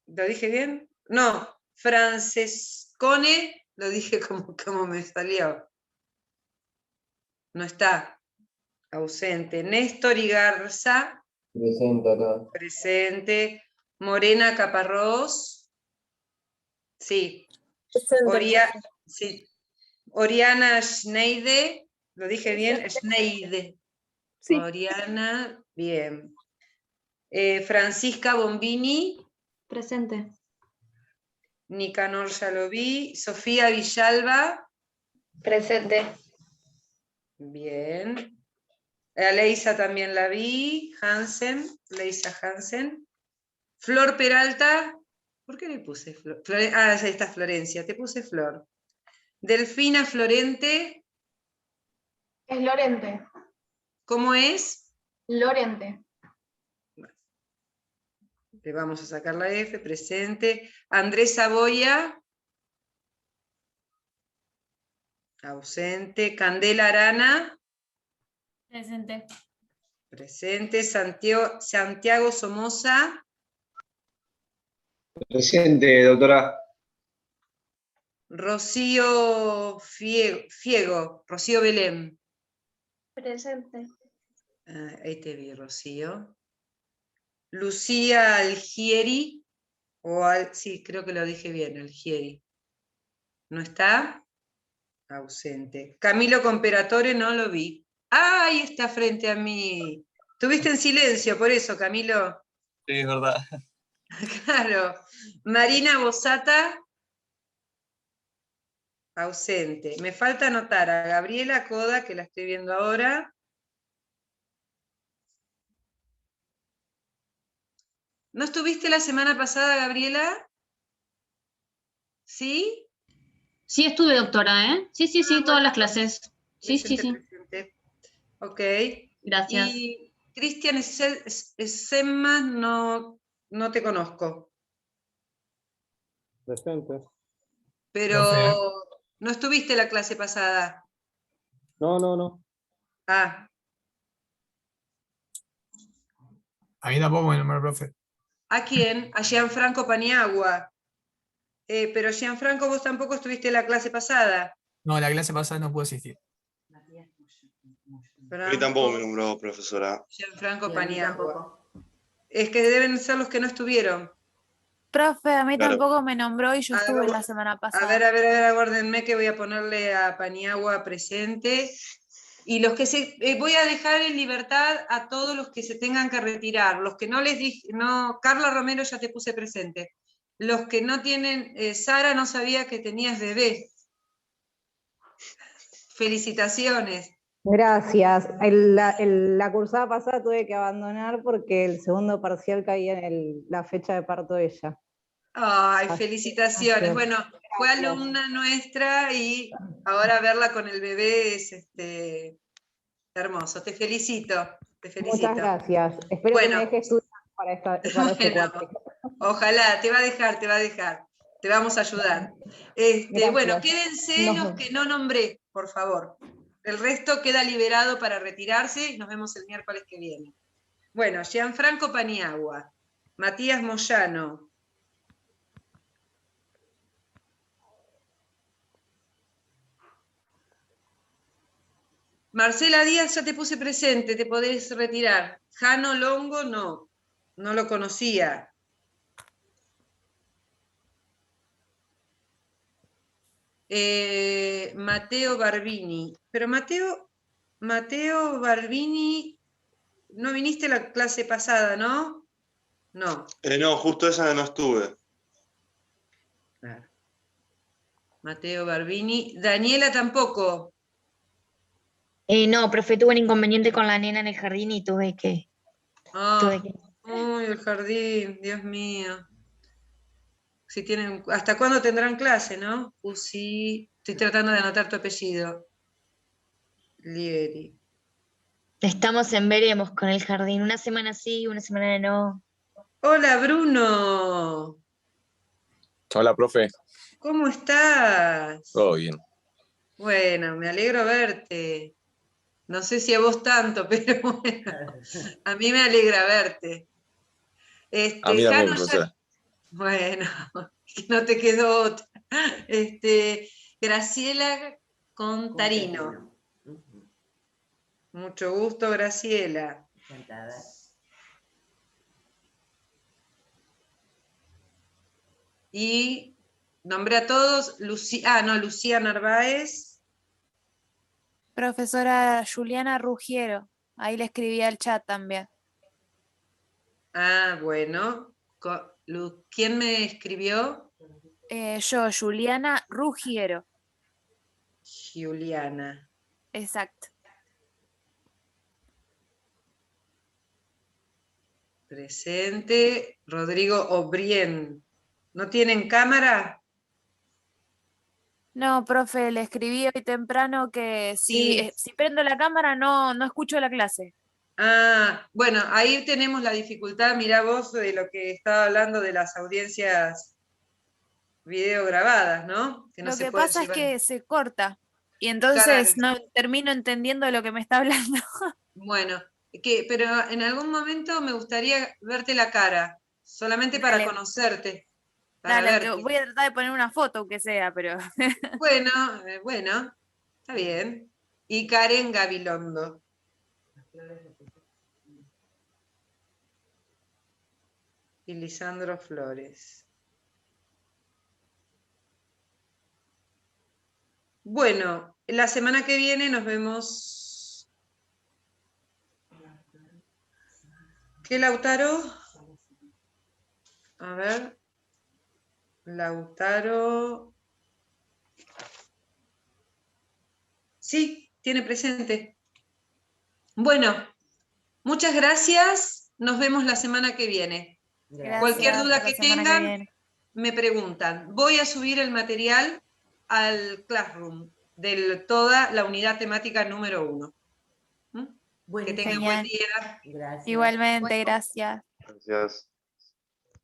¿Lo dije bien? No, Francescone. Lo dije como me salió. No está. Ausente. Néstor Igarza. Presente acá. Presente. Morena Caparrós. Sí. Presente. Oriana Schneide. ¿Lo dije bien? Schneide. Sí. Oriana, bien. Francisca Bombini. Presente. Nicanor ya lo vi. Sofía Villalba. Presente. Bien. Leisa también la vi. Leisa Hansen. Flor Peralta. ¿Por qué le puse Flor? Ahí está Florencia. Te puse Flor. Delfina Florente. Es Lorente. ¿Cómo es? Lorente. Le vamos a sacar la F, presente. Andrés Saboya. Ausente. Candela Arana. Presente. Presente. Santiago Somoza. Presente, doctora. Rocío Fiego. Rocío Belén. Presente. Ahí te vi, Rocío. Lucía Algieri. Sí, creo que lo dije bien, Algieri. ¿No está? Ausente. Camilo Comperatore no lo vi. ¡Ah! Ahí está frente a mí. Estuviste en silencio, por eso, Camilo. Sí, es verdad. Claro. Marina Bosata. Ausente. Me falta anotar a Gabriela Coda, que la estoy viendo ahora. ¿No estuviste la semana pasada, Gabriela? ¿Sí? Sí estuve, doctora, ¿eh? Sí, todas las clases. Sí. Presente. Ok. Gracias. Y Cristian Semma, no te conozco. Presente. Pero Profe. no estuviste la clase pasada. No. Ah, A mí tampoco me nombró, profe. ¿a quién? A Gianfranco Paniagua. Pero Gianfranco, vos tampoco estuviste la clase pasada. No, la clase pasada no pudo asistir. A mí tampoco me nombró, profesora. Gianfranco Paniagua. Es que deben ser los que no estuvieron. Profe, a mí Claro. tampoco me nombró y yo estuve la semana pasada. A ver, aguárdenme que voy a ponerle a Paniagua presente. Y los que voy a dejar en libertad a todos los que se tengan que retirar. Los que no les dije, no, Carla Romero ya te puse presente. Los que no tienen, Sara no sabía que tenías bebé. Felicitaciones. Gracias. La cursada pasada tuve que abandonar porque el segundo parcial caía en la fecha de parto de ella. Ay, felicitaciones. Así. Bueno, fue alumna nuestra y ahora verla con el bebé es hermoso. Te felicito. Muchas gracias. Espero que me deje estudiar para este cuatro. Ojalá, te va a dejar. Te vamos a ayudar. Bueno, quédense los que no nombré, por favor. El resto queda liberado para retirarse y nos vemos el miércoles que viene. Bueno, Gianfranco Paniagua, Matías Moyano, Marcela Díaz, ya te puse presente, te podés retirar. Jano Longo, no lo conocía. Mateo Barbini, pero Mateo Barbini, no viniste la clase pasada, ¿no? No. No, justo esa no estuve. Claro. Mateo Barbini, Daniela tampoco. No, profe, tuve un inconveniente con la nena en el jardín y tuve que... Uy, el jardín, Dios mío. Si tienen, ¿hasta cuándo tendrán clase, no? Sí, estoy tratando de anotar tu apellido. Lieri. Estamos en veremos con el jardín. Una semana sí, una semana no. Hola, Bruno. Hola, profe. ¿Cómo estás? Todo bien. Bueno, me alegro verte. No sé si a vos tanto, pero bueno, a mí me alegra verte. A mí también, Jano, profesora. bueno, no te quedó otra. Graciela Contarino. Mucho gusto, Graciela. Y nombré a todos. Lucía Narváez. Profesora Juliana Ruggiero, ahí le escribí al chat también. Ah, bueno. ¿Quién me escribió? Yo, Juliana Ruggiero. Juliana. Exacto. Presente. Rodrigo Obrien. ¿No tienen cámara? No, profe, le escribí hoy temprano que Sí. si prendo la cámara no escucho la clase. Ah, bueno, ahí tenemos la dificultad, mirá vos, de lo que estaba hablando de las audiencias video grabadas, ¿no? Que no Lo se que pueden pasa es llevar. que se corta y entonces Claro. no termino entendiendo lo que me está hablando. Bueno, pero en algún momento me gustaría verte la cara, solamente para Dale. conocerte, para Dale, aunque verte. voy a tratar de poner una foto, aunque sea, pero... Bueno, bueno, está bien. Y Karen Gabilondo. Y Lisandro Flores. Bueno, la semana que viene nos vemos. ¿Qué Lautaro? A ver. Lautaro. Sí, tiene presente. Bueno, muchas gracias. Nos vemos la semana que viene. Gracias, Cualquier duda hasta la que semana tengan, viene. me preguntan. Voy a subir el material al Classroom de toda la unidad temática número 1. Que tengan buen Genial. día. Igualmente, gracias. Gracias.